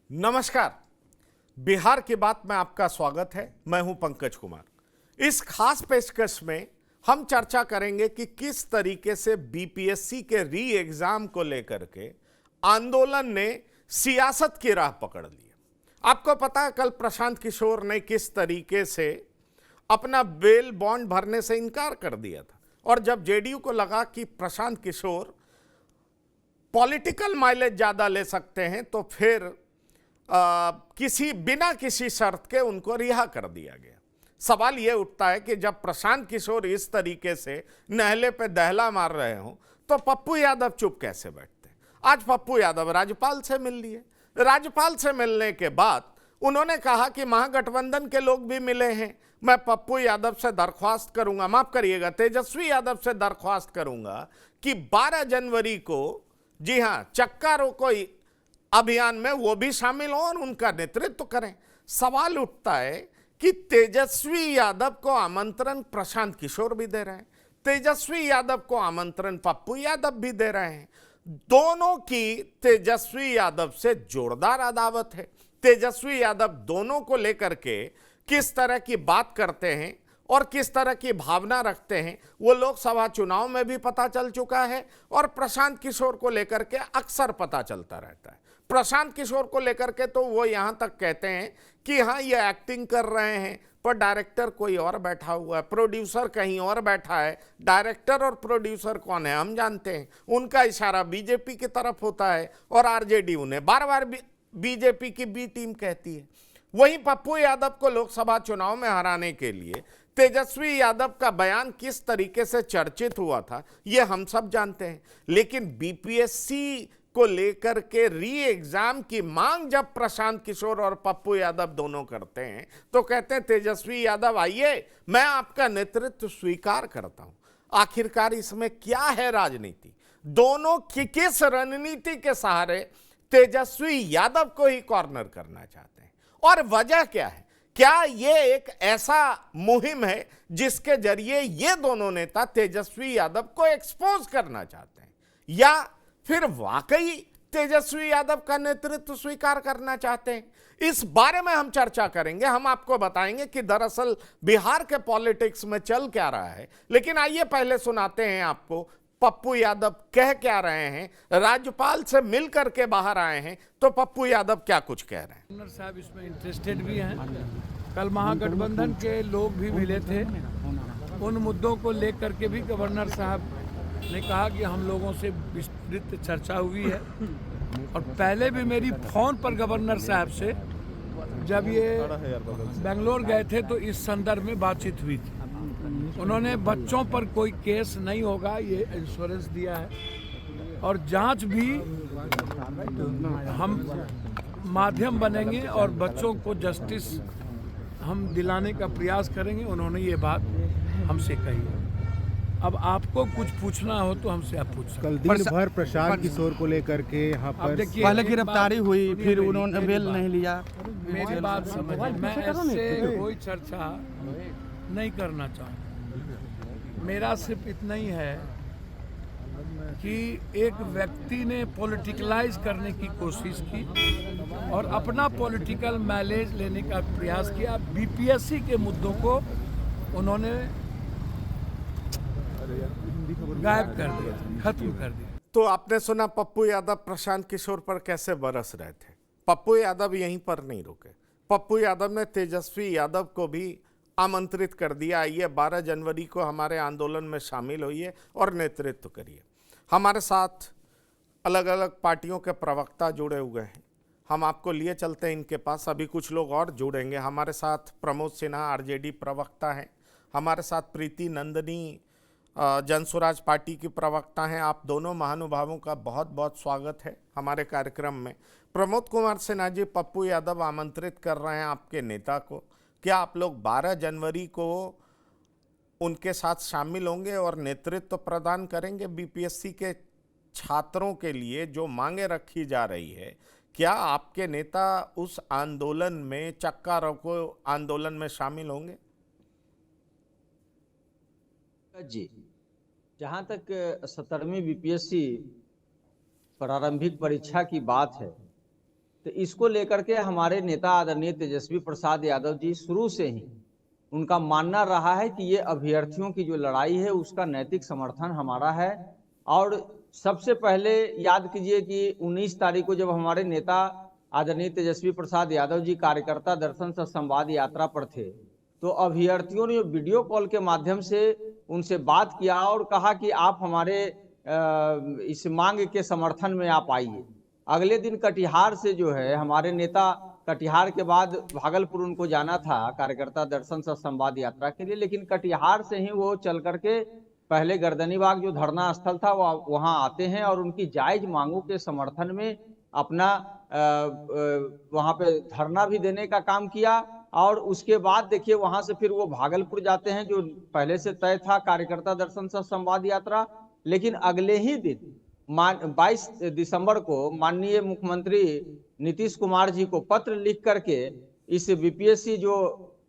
नमस्कार। बिहार की बात में आपका स्वागत है। मैं हूं पंकज कुमार। इस खास पेशकश में हम चर्चा करेंगे कि किस तरीके से बीपीएससी के री एग्जाम को लेकर के आंदोलन ने सियासत की राह पकड़ ली। आपको पता है कल प्रशांत किशोर ने किस तरीके से अपना बेल बॉन्ड भरने से इनकार कर दिया था, और जब जेडीयू को लगा कि प्रशांत किशोर पॉलिटिकल माइलेज ज्यादा ले सकते हैं तो फिर बिना किसी शर्त के उनको रिहा कर दिया गया। सवाल यह उठता है कि जब प्रशांत किशोर इस तरीके से नहले पे दहला मार रहे हो तो पप्पू यादव चुप कैसे बैठते? आज पप्पू यादव राज्यपाल से मिल लिए। राज्यपाल से मिलने के बाद उन्होंने कहा कि महागठबंधन के लोग भी मिले हैं, मैं पप्पू यादव से दरख्वास्त करूंगा, माफ करिएगा तेजस्वी यादव से दरख्वास्त करूंगा कि 12 जनवरी को, जी हां, चक्का रोको अभियान में वो भी शामिल हो और उनका नेतृत्व करें। सवाल उठता है कि तेजस्वी यादव को आमंत्रण प्रशांत किशोर भी दे रहे हैं, तेजस्वी यादव को आमंत्रण पप्पू यादव भी दे रहे हैं। दोनों की तेजस्वी यादव से जोरदार अदावत है। तेजस्वी यादव दोनों को लेकर के किस तरह की बात करते हैं और किस तरह की भावना रखते हैं वो लोकसभा चुनाव में भी पता चल चुका है, और प्रशांत किशोर को लेकर के अक्सर पता चलता रहता है। प्रशांत किशोर को लेकर के तो वो यहां तक कहते हैं कि हाँ ये एक्टिंग कर रहे हैं, पर डायरेक्टर कोई और बैठा हुआ है, प्रोड्यूसर कहीं और बैठा है। डायरेक्टर और प्रोड्यूसर कौन है हम जानते हैं, उनका इशारा बीजेपी की तरफ होता है और आरजेडी उन्हें बार बार बीजेपी की बी टीम कहती है। वहीं पप्पू यादव को लोकसभा चुनाव में हराने के लिए तेजस्वी यादव का बयान किस तरीके से चर्चित हुआ था ये हम सब जानते हैं। लेकिन बीपीएससी को लेकर के री एग्जाम की मांग जब प्रशांत किशोर और पप्पू यादव दोनों करते हैं तो कहते हैं तेजस्वी यादव आइए, मैं आपका नेतृत्व स्वीकार करता हूं। आखिरकार इसमें क्या है राजनीति? दोनों की किस रणनीति के सहारे तेजस्वी यादव को ही कॉर्नर करना चाहते हैं, और वजह क्या है? क्या ये एक ऐसा मुहिम है जिसके जरिए ये दोनों नेता तेजस्वी यादव को एक्सपोज करना चाहते हैं, या फिर वाकई तेजस्वी यादव का नेतृत्व स्वीकार करना चाहते हैं? इस बारे में हम चर्चा करेंगे। हम आपको बताएंगे कि दरअसल बिहार के पॉलिटिक्स में चल क्या रहा है। लेकिन आइए पहले सुनाते हैं आपको पप्पू यादव कह क्या रहे हैं। राज्यपाल से मिल करके बाहर आए हैं तो पप्पू यादव क्या कुछ कह रहे हैं। गवर्नर साहब इसमें इंटरेस्टेड भी हैं। कल महागठबंधन के लोग भी मिले थे, उन मुद्दों को लेकर के भी गवर्नर साहब ने कहा कि हम लोगों से विस्तृत चर्चा हुई है। और पहले भी मेरी फ़ोन पर गवर्नर साहब से जब ये बेंगलोर गए थे तो इस संदर्भ में बातचीत हुई थी। उन्होंने बच्चों पर कोई केस नहीं होगा ये इंश्योरेंस दिया है, और जांच भी हम माध्यम बनेंगे और बच्चों को जस्टिस हम दिलाने का प्रयास करेंगे। उन्होंने ये बात हमसे कही है। अब आपको कुछ पूछना हो तो हमसे आप पूछ सकते। कल दिन भर प्रशांत किशोर को लेकर के यहाँ पर पहले गिरफ्तारी हुई, फिर उन्होंने बेल नहीं लिया। मेरी बात समझिए, मैं ऐसे कोई चर्चा नहीं करना चाहूँगा। मेरा सिर्फ इतना ही है कि एक व्यक्ति ने पॉलिटिकलाइज करने की कोशिश की और अपना पॉलिटिकल माइलेज लेने का प्रयास किया। बीपीएससी के मुद्दों को उन्होंने गायब कर दिया, खत्म कर दिया। तो आपने सुना पप्पू यादव प्रशांत किशोर पर कैसे बरस रहे थे। पप्पू यादव यहीं पर नहीं रुके। पप्पू यादव ने तेजस्वी यादव को भी आमंत्रित कर दिया, आइए 12 जनवरी को हमारे आंदोलन में शामिल होइए और नेतृत्व करिए। हमारे साथ अलग अलग पार्टियों के प्रवक्ता जुड़े हुए हैं, हम आपको लिए चलते हैं इनके पास। अभी कुछ लोग और जुड़ेंगे। हमारे साथ प्रमोद सिन्हा आरजेडी प्रवक्ता हैं, हमारे साथ प्रीति नंदनी जनसुराज पार्टी की प्रवक्ता हैं। आप दोनों महानुभावों का बहुत बहुत स्वागत है हमारे कार्यक्रम में। प्रमोद कुमार सिन्हा जी, पप्पू यादव आमंत्रित कर रहे हैं आपके नेता को, क्या आप लोग 12 जनवरी को उनके साथ शामिल होंगे और नेतृत्व प्रदान करेंगे बीपीएससी के छात्रों के लिए जो मांगे रखी जा रही है? क्या आपके नेता उस आंदोलन में, चक्का रोको आंदोलन में शामिल होंगे? जी, जहाँ तक 17वीं बीपीएससी प्रारंभिक परीक्षा की बात है तो इसको लेकर के हमारे नेता आदरणीय तेजस्वी प्रसाद यादव जी शुरू से ही उनका मानना रहा है कि ये अभ्यर्थियों की जो लड़ाई है उसका नैतिक समर्थन हमारा है। और सबसे पहले याद कीजिए कि 19 तारीख को जब हमारे नेता आदरणीय तेजस्वी प्रसाद यादव जी कार्यकर्ता दर्शन सह संवाद यात्रा पर थे, तो अभ्यर्थियों ने वीडियो कॉल के माध्यम से उनसे बात किया और कहा कि आप हमारे इस मांग के समर्थन में आप आइए। अगले दिन कटिहार से जो है हमारे नेता कटिहार के बाद भागलपुर उनको जाना था कार्यकर्ता दर्शन सह संवाद यात्रा के लिए, लेकिन कटिहार से ही वो चल करके पहले गर्दनीबाग जो धरना स्थल था वहां आते हैं और उनकी जायज मांगों के समर्थन में अपना वहां पे धरना भी देने का काम किया। और उसके बाद देखिए वहां से फिर वो भागलपुर जाते हैं, जो पहले से तय था कार्यकर्ता दर्शन सह संवाद यात्रा। लेकिन अगले ही दिन 22 दिसंबर को माननीय मुख्यमंत्री नीतीश कुमार जी को पत्र लिख करके इस बीपीएससी जो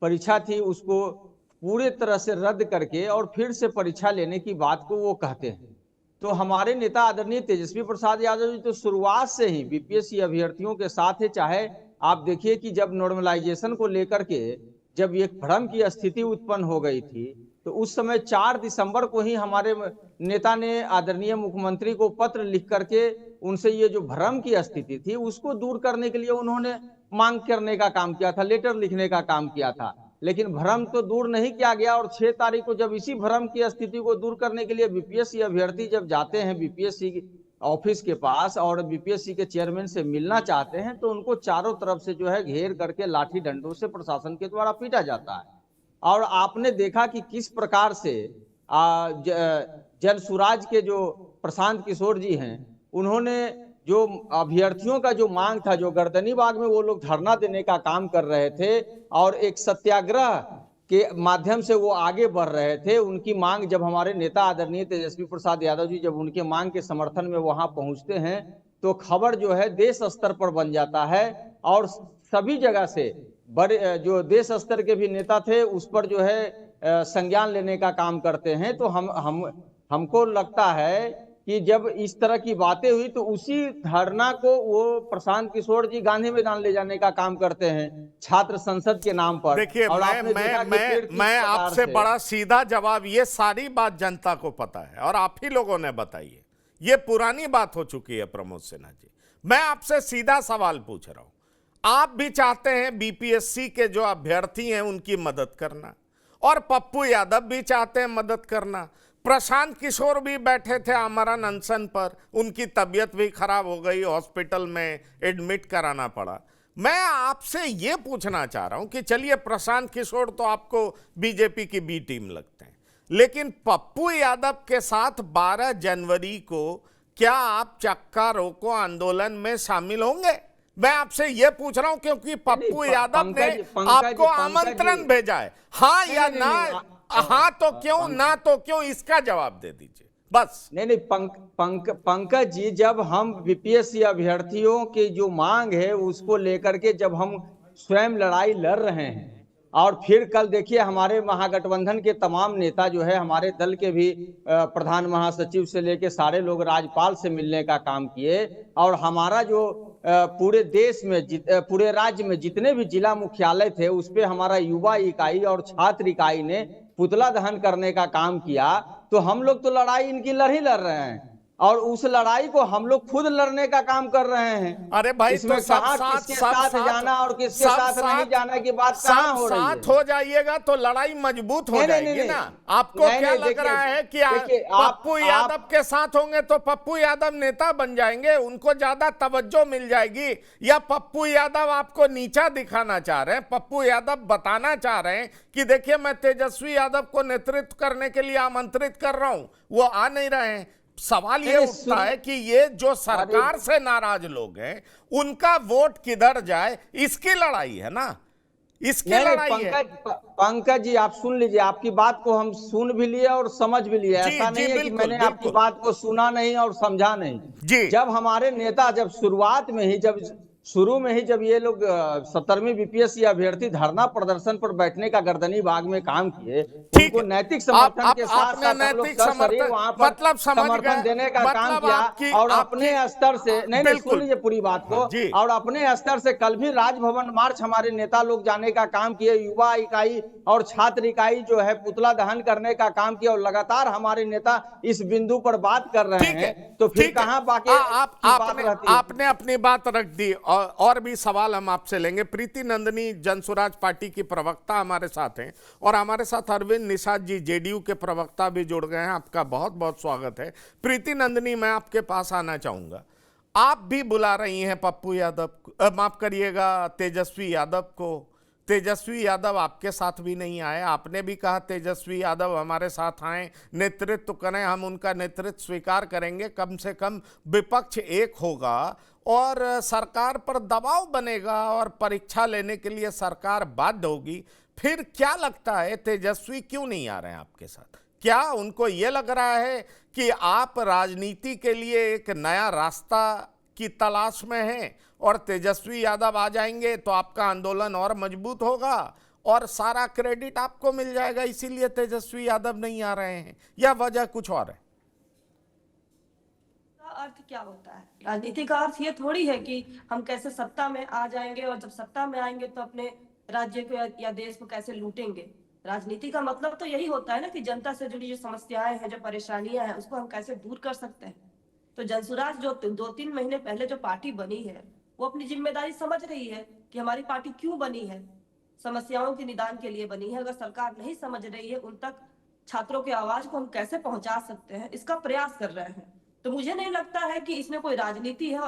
परीक्षा थी उसको पूरे तरह से रद्द करके और फिर से परीक्षा लेने की बात को वो कहते हैं। तो हमारे नेता आदरणीय तेजस्वी प्रसाद यादव जी तो शुरुआत से ही बीपीएससी अभ्यर्थियों के साथ है। चाहे आप देखिए कि जब नॉर्मलाइजेशन को लेकर के जब एक भ्रम की स्थिति उत्पन्न हो गई थी, तो उस समय 4 दिसंबर को ही हमारे नेता ने आदरणीय मुख्यमंत्री को पत्र लिख करके उनसे ये जो भ्रम की स्थिति थी उसको दूर करने के लिए उन्होंने मांग करने का काम किया था, लेटर लिखने का काम किया था। लेकिन भ्रम तो दूर नहीं किया गया और 6 तारीख को जब इसी भ्रम की स्थिति को दूर करने के लिए बीपीएससी अभ्यर्थी जब जाते हैं बीपीएससी ऑफिस के पास और बीपीएससी के चेयरमैन से मिलना चाहते हैं, तो उनको चारों तरफ से जो है घेर करके लाठी डंडों से प्रशासन के द्वारा पीटा जाता है। और आपने देखा कि किस प्रकार से जन सुराज के जो प्रशांत किशोर जी हैं, उन्होंने जो अभ्यर्थियों का जो मांग था, जो गर्दनीबाग में वो लोग धरना देने का काम कर रहे थे और एक सत्याग्रह के माध्यम से वो आगे बढ़ रहे थे। उनकी मांग जब हमारे नेता आदरणीय तेजस्वी प्रसाद यादव जी जब उनके मांग के समर्थन में वहां पहुंचते हैं, तो खबर जो है देश स्तर पर बन जाता है और सभी जगह से बड़े जो देश स्तर के भी नेता थे उस पर जो है संज्ञान लेने का काम करते हैं। तो हमको लगता है कि जब इस तरह की बातें हुई तो उसी धरना को वो प्रशांत किशोर जी गांधी मैदान ले जाने का काम करते हैं छात्र संसद के नाम पर। देखिए मैं आपसे बड़ा सीधा जवाब, ये सारी बात जनता को पता है और आप ही लोगों ने बताई है, ये पुरानी बात हो चुकी है प्रमोद सिन्हा जी। मैं आपसे सीधा सवाल पूछ रहा हूं, आप भी चाहते हैं बीपीएससी के जो अभ्यर्थी हैं उनकी मदद करना और पप्पू यादव भी चाहते हैं मदद करना। प्रशांत किशोर भी बैठे थे आमरण अनशन पर, उनकी तबीयत भी खराब हो गई, हॉस्पिटल में एडमिट कराना पड़ा। मैं आपसे ये पूछना चाह रहा हूं कि चलिए प्रशांत किशोर तो आपको बीजेपी की बी टीम लगते हैं, लेकिन पप्पू यादव के साथ 12 जनवरी को क्या आप चक्का रोको आंदोलन में शामिल होंगे? मैं आपसे ये पूछ रहा हूं क्योंकि पप्पू यादव ने आपको आमंत्रण भेजा है। हाँ या ना? हाँ तो क्यों, ना तो क्यों, इसका जवाब दे दीजिए बस। नहीं पंकज जी, जब हम बीपीएससी अभ्यर्थियों की जो मांग है उसको लेकर के जब हम स्वयं लड़ाई लड़ रहे हैं और फिर कल देखिए हमारे महागठबंधन के तमाम नेता जो है, हमारे दल के भी प्रधान महासचिव से लेके सारे लोग राज्यपाल से मिलने का काम किए और हमारा जो पूरे देश में पूरे राज्य में जितने भी जिला मुख्यालय थे उस पे हमारा युवा इकाई और छात्र इकाई ने पुतला दहन करने का काम किया। तो हम लोग तो लड़ाई इनकी लड़ रहे हैं और उस लड़ाई को हम लोग खुद लड़ने का काम कर रहे हैं। अरे भाई, इसमें तो किसके साथ जाना और किसके साथ नहीं जाना की बात कहाँ हो रही है? साथ हो जाइएगा तो लड़ाई मजबूत हो जाएगी ना। आपको क्या लग रहा है कि पप्पू यादव के साथ होंगे तो पप्पू यादव नेता बन जाएंगे, उनको ज्यादा तवज्जो मिल जाएगी? या पप्पू यादव आपको नीचा दिखाना चाह रहे हैं? पप्पू यादव बताना चाह रहे हैं कि देखिए मैं तेजस्वी यादव को नेतृत्व करने के लिए आमंत्रित कर रहा हूं, वो आ नहीं रहे हैं। सवाल ये उठता है कि ये जो सरकार से नाराज लोग हैं उनका वोट किधर जाए, इसकी लड़ाई है ना, इसकी लड़ाई है। पंकज जी आप सुन लीजिए, आपकी बात को हम सुन भी लिए और समझ भी लिए। ऐसा नहीं है कि मैंने आपकी बात को सुना नहीं और समझा नहीं जी। जब हमारे नेता जब शुरुआत में ही जब शुरू में ही जब ये लोग 17वीं बीपीएससी अभ्यर्थी धरना प्रदर्शन पर बैठने का गर्दनी बाग में काम किए, ठीक उनको है। नैतिक समर्थन आप- के साथ आपने साथ हम लोग नैतिक सशरीर समर्थन- वहां पर मतलब समझ समर्थन गए। देने का काम मतलब किया आपकी- और आपकी- अपने स्तर से नहीं बिल्कुल। सुन लीजिए पूरी बात को, जी। और अपने स्तर से कल भी राजभवन मार्च हमारे नेता लोग जाने का काम किए, युवा इकाई और छात्र इकाई जो है पुतला दहन करने का काम किया, और लगातार हमारे नेता इस बिंदु पर बात कर रहे ठीक है, हैं, तो फिर ठीक है। कहां बाकी बात रहती है? आपने अपनी बात रख दी और भी सवाल हम आपसे लेंगे। प्रीति नंदनी जनसुराज पार्टी की प्रवक्ता हमारे साथ हैं और हमारे साथ अरविंद निषाद जी जेडीयू के प्रवक्ता भी जुड़ गए हैं। आपका बहुत बहुत स्वागत है। प्रीति नंदनी, मैं आपके पास आना चाहूंगा। आप भी बुला रही हैं पप्पू यादव, माफ करिएगा तेजस्वी यादव को। तेजस्वी यादव आपके साथ भी नहीं आए। आपने भी कहा तेजस्वी यादव हमारे साथ आए, नेतृत्व करें, हम उनका नेतृत्व स्वीकार करेंगे। कम से कम विपक्ष एक होगा और सरकार पर दबाव बनेगा और परीक्षा लेने के लिए सरकार बाध्य होगी। फिर क्या लगता है तेजस्वी क्यों नहीं आ रहे हैं आपके साथ? क्या उनको ये लग रहा है कि आप राजनीति के लिए एक नया रास्ता की तलाश में हैं और तेजस्वी यादव आ जाएंगे तो आपका आंदोलन और मजबूत होगा और सारा क्रेडिट आपको मिल जाएगा, इसीलिए तेजस्वी यादव नहीं आ रहे हैं, या वजह कुछ और है? अर्थ क्या होता है? राजनीति का अर्थ ये थोड़ी है कि हम कैसे सत्ता में आ जाएंगे और जब सत्ता में आएंगे तो अपने राज्य को या देश को कैसे लूटेंगे। राजनीति का मतलब तो यही होता है ना कि जनता से जुड़ी जो समस्याएं हैं, जो परेशानियां हैं, उसको हम कैसे दूर कर सकते हैं। तो जनसुराज जो 2-3 महीने पहले जो पार्टी बनी है, वो अपनी जिम्मेदारी समझ रही है कि हमारी पार्टी क्यों बनी है, समस्याओं के निदान के लिए बनी है। अगर सरकार नहीं समझ रही है, उन तक छात्रों की आवाज को हम कैसे पहुंचा सकते हैं, इसका प्रयास कर रहे हैं। तो मुझे नहीं लगता है कि इसमें कोई राजनीति है।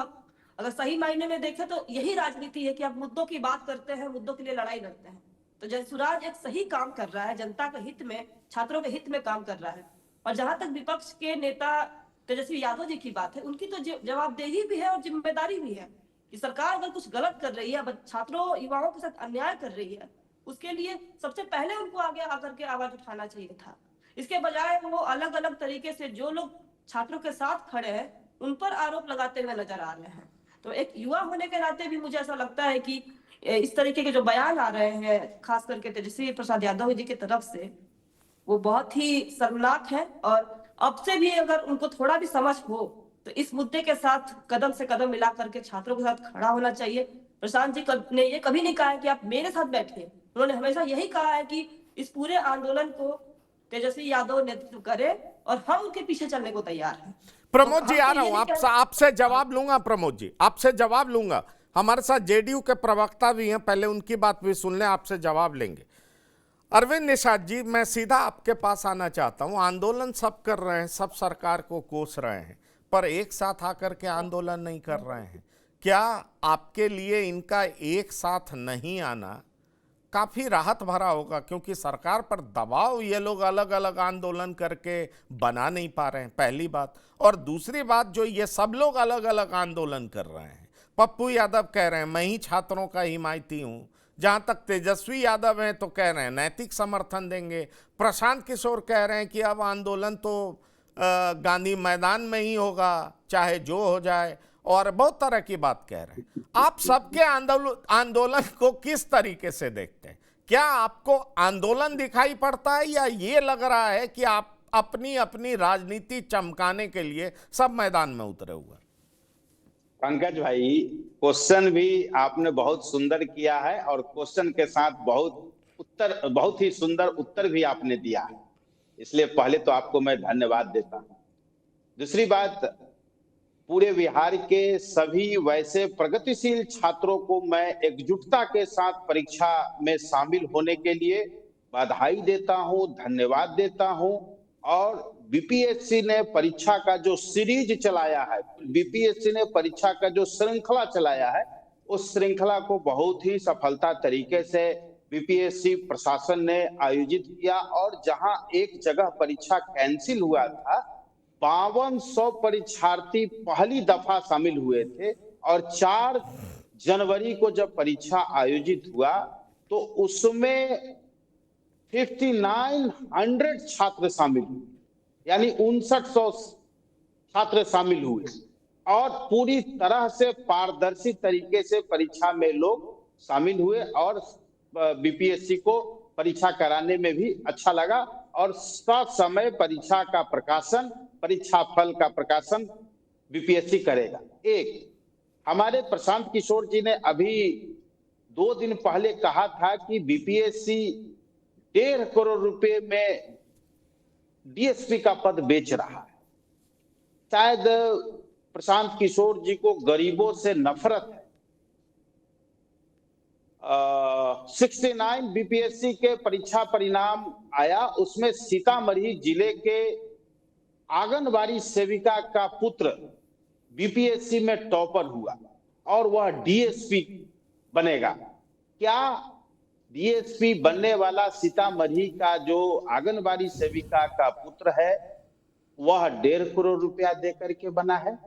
अगर सही मायने में देखें तो यही राजनीति है कि आप मुद्दों की बात करते हैं, मुद्दों के लिए लड़ाई लड़ते हैं। तो जनसुराज एक सही काम कर रहा है, जनता के हित में, छात्रों के हित में काम कर रहा है। और जहां तक विपक्ष के नेता तेजस्वी यादव जी की बात है, उनकी तो जवाबदेही भी है और जिम्मेदारी भी है कि सरकार अगर कुछ गलत कर रही है, छात्रों युवाओं के साथ अन्याय कर रही है, उसके लिए सबसे पहले उनको आगे आकर के आवाज उठाना चाहिए था। इसके बजाय वो अलग अलग तरीके से जो लोग छात्रों के साथ खड़े हैं उन पर आरोप लगाते हुए नजर आ रहे हैं। तो एक युवा होने के नाते भी मुझे ऐसा लगता है कि इस तरीके के जो बयान आ रहे हैं, खास करके तेजस्वी प्रसाद यादव जी की तरफ से, वो बहुत ही शर्मनाक है। और अब से भी अगर उनको थोड़ा भी समझ हो तो इस मुद्दे के साथ कदम से कदम मिला करके छात्रों के साथ खड़ा होना चाहिए। प्रशांत जी ने ये कभी नहीं कहा है कि आप मेरे साथ बैठिए, उन्होंने हमेशा यही कहा है कि इस पूरे आंदोलन को तेजस्वी यादव नेतृत्व करे और हम उनके पीछे चलने को तैयार हैं। प्रमोद जी आ रहा हूं, आपसे जवाब लूंगा। प्रमोद जी आपसे जवाब लूंगा। हमारे साथ जेडीयू के प्रवक्ता भी हैं, पहले उनकी बात भी सुन लें, आपसे जवाब लेंगे। अरविंद निषाद जी, मैं सीधा आपके पास आना चाहता हूं। आंदोलन सब कर रहे हैं, सब सरकार को कोस रहे हैं, पर एक साथ आकर के आंदोलन नहीं कर रहे हैं। क्या आपके लिए इनका एक साथ नहीं आना काफी राहत भरा होगा? क्योंकि सरकार पर दबाव ये लोग अलग अलग आंदोलन करके बना नहीं पा रहे हैं, पहली बात। और दूसरी बात, जो ये सब लोग अलग अलग आंदोलन कर रहे हैं, पप्पू यादव कह रहे हैं मैं ही छात्रों का हिमायती हूं, जहां तक तेजस्वी यादव हैं तो कह रहे हैं नैतिक समर्थन देंगे, प्रशांत किशोर कह रहे हैं कि अब आंदोलन तो गांधी मैदान में ही होगा चाहे जो हो जाए, और बहुत तरह की बात कह रहे हैं। आप सबके आंदोलन को किस तरीके से देखते हैं? क्या आपको आंदोलन दिखाई पड़ता है या ये लग रहा है कि आप अपनी अपनी राजनीति चमकाने के लिए सब मैदान में उतरे हुए? पंकज भाई, क्वेश्चन भी आपने बहुत सुंदर किया है और क्वेश्चन के साथ बहुत ही सुंदर उत्तर भी आपने दिया है, इसलिए पहले तो आपको मैं धन्यवाद देता हूं। दूसरी बात, पूरे बिहार के सभी वैसे प्रगतिशील छात्रों को मैं एकजुटता के साथ परीक्षा में शामिल होने के लिए बधाई देता हूं, धन्यवाद देता हूं। और बीपीएससी ने परीक्षा का जो सीरीज चलाया है, बीपीएससी ने परीक्षा का जो श्रृंखला चलाया है, उस श्रृंखला को बहुत ही सफलता तरीके से बीपीएससी प्रशासन ने आयोजित किया। और जहां एक जगह परीक्षा कैंसिल हुआ था, 5200 परीक्षार्थी पहली दफा शामिल हुए थे, और 4 जनवरी को जब परीक्षा आयोजित हुआ तो उसमें 5900 छात्र शामिल हुए, यानी 5900 छात्र शामिल हुए। और पूरी तरह से पारदर्शी तरीके से परीक्षा में लोग शामिल हुए और बीपीएससी को परीक्षा कराने में भी अच्छा लगा और ससमय परीक्षा का प्रकाशन, परीक्षा फल का प्रकाशन बीपीएससी करेगा। एक हमारे प्रशांत किशोर जी ने अभी 2 दिन पहले कहा था कि बीपीएससी 1.5 करोड़ रुपए में डीएसपी का पद बेच रहा है। शायद प्रशांत किशोर जी को गरीबों से नफरत है। 69 बीपीएससी के परीक्षा परिणाम आया, उसमें सीतामढ़ी जिले के आंगनबाड़ी सेविका का पुत्र बीपीएससी में टॉपर हुआ और वह डीएसपी बनेगा। क्या डीएसपी बनने वाला सीतामढ़ी का जो आंगनबाड़ी सेविका का पुत्र है वह 1.5 करोड़ रुपया देकर के बना है?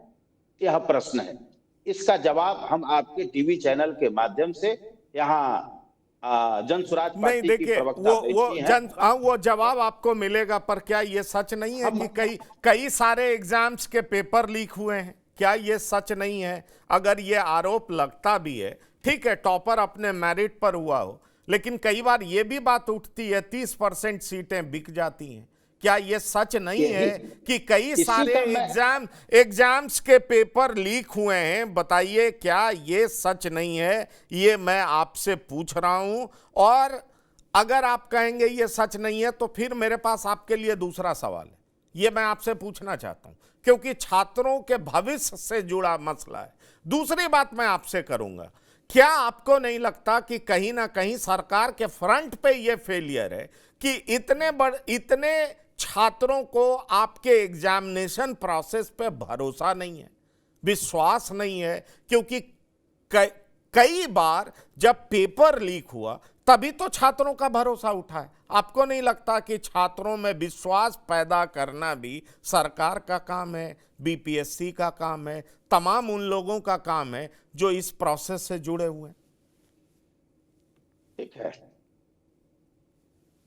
यह प्रश्न है। इसका जवाब हम आपके टीवी चैनल के माध्यम से यहाँ जन स्वराज नहीं, पार्टी की देखिए प्रवक्ता वो जवाब आपको मिलेगा, पर क्या ये सच नहीं है कि कई सारे एग्जाम्स के पेपर लीक हुए हैं? क्या ये सच नहीं है? अगर ये आरोप लगता भी है, ठीक है, टॉपर अपने मेरिट पर हुआ हो, लेकिन कई बार ये भी बात उठती है 30% सीटें बिक जाती हैं। क्या ये सच नहीं है कि कई सारे एग्जाम्स के पेपर लीक हुए हैं? बताइए, क्या ये सच नहीं है? ये मैं आपसे पूछ रहा हूं। और अगर आप कहेंगे ये सच नहीं है तो फिर मेरे पास आपके लिए दूसरा सवाल है, ये मैं आपसे पूछना चाहता हूं क्योंकि छात्रों के भविष्य से जुड़ा मसला है। दूसरी बात मैं आपसे करूंगा, क्या आपको नहीं लगता कि कहीं ना कहीं सरकार के फ्रंट पे ये फेलियर है कि इतने छात्रों को आपके एग्जामिनेशन प्रोसेस पे भरोसा नहीं है, विश्वास नहीं है? क्योंकि कई बार जब पेपर लीक हुआ तभी तो छात्रों का भरोसा उठा है। आपको नहीं लगता कि छात्रों में विश्वास पैदा करना भी सरकार का काम है, बीपीएससी का काम है, तमाम उन लोगों का काम है जो इस प्रोसेस से जुड़े हुए हैं? ठीक है,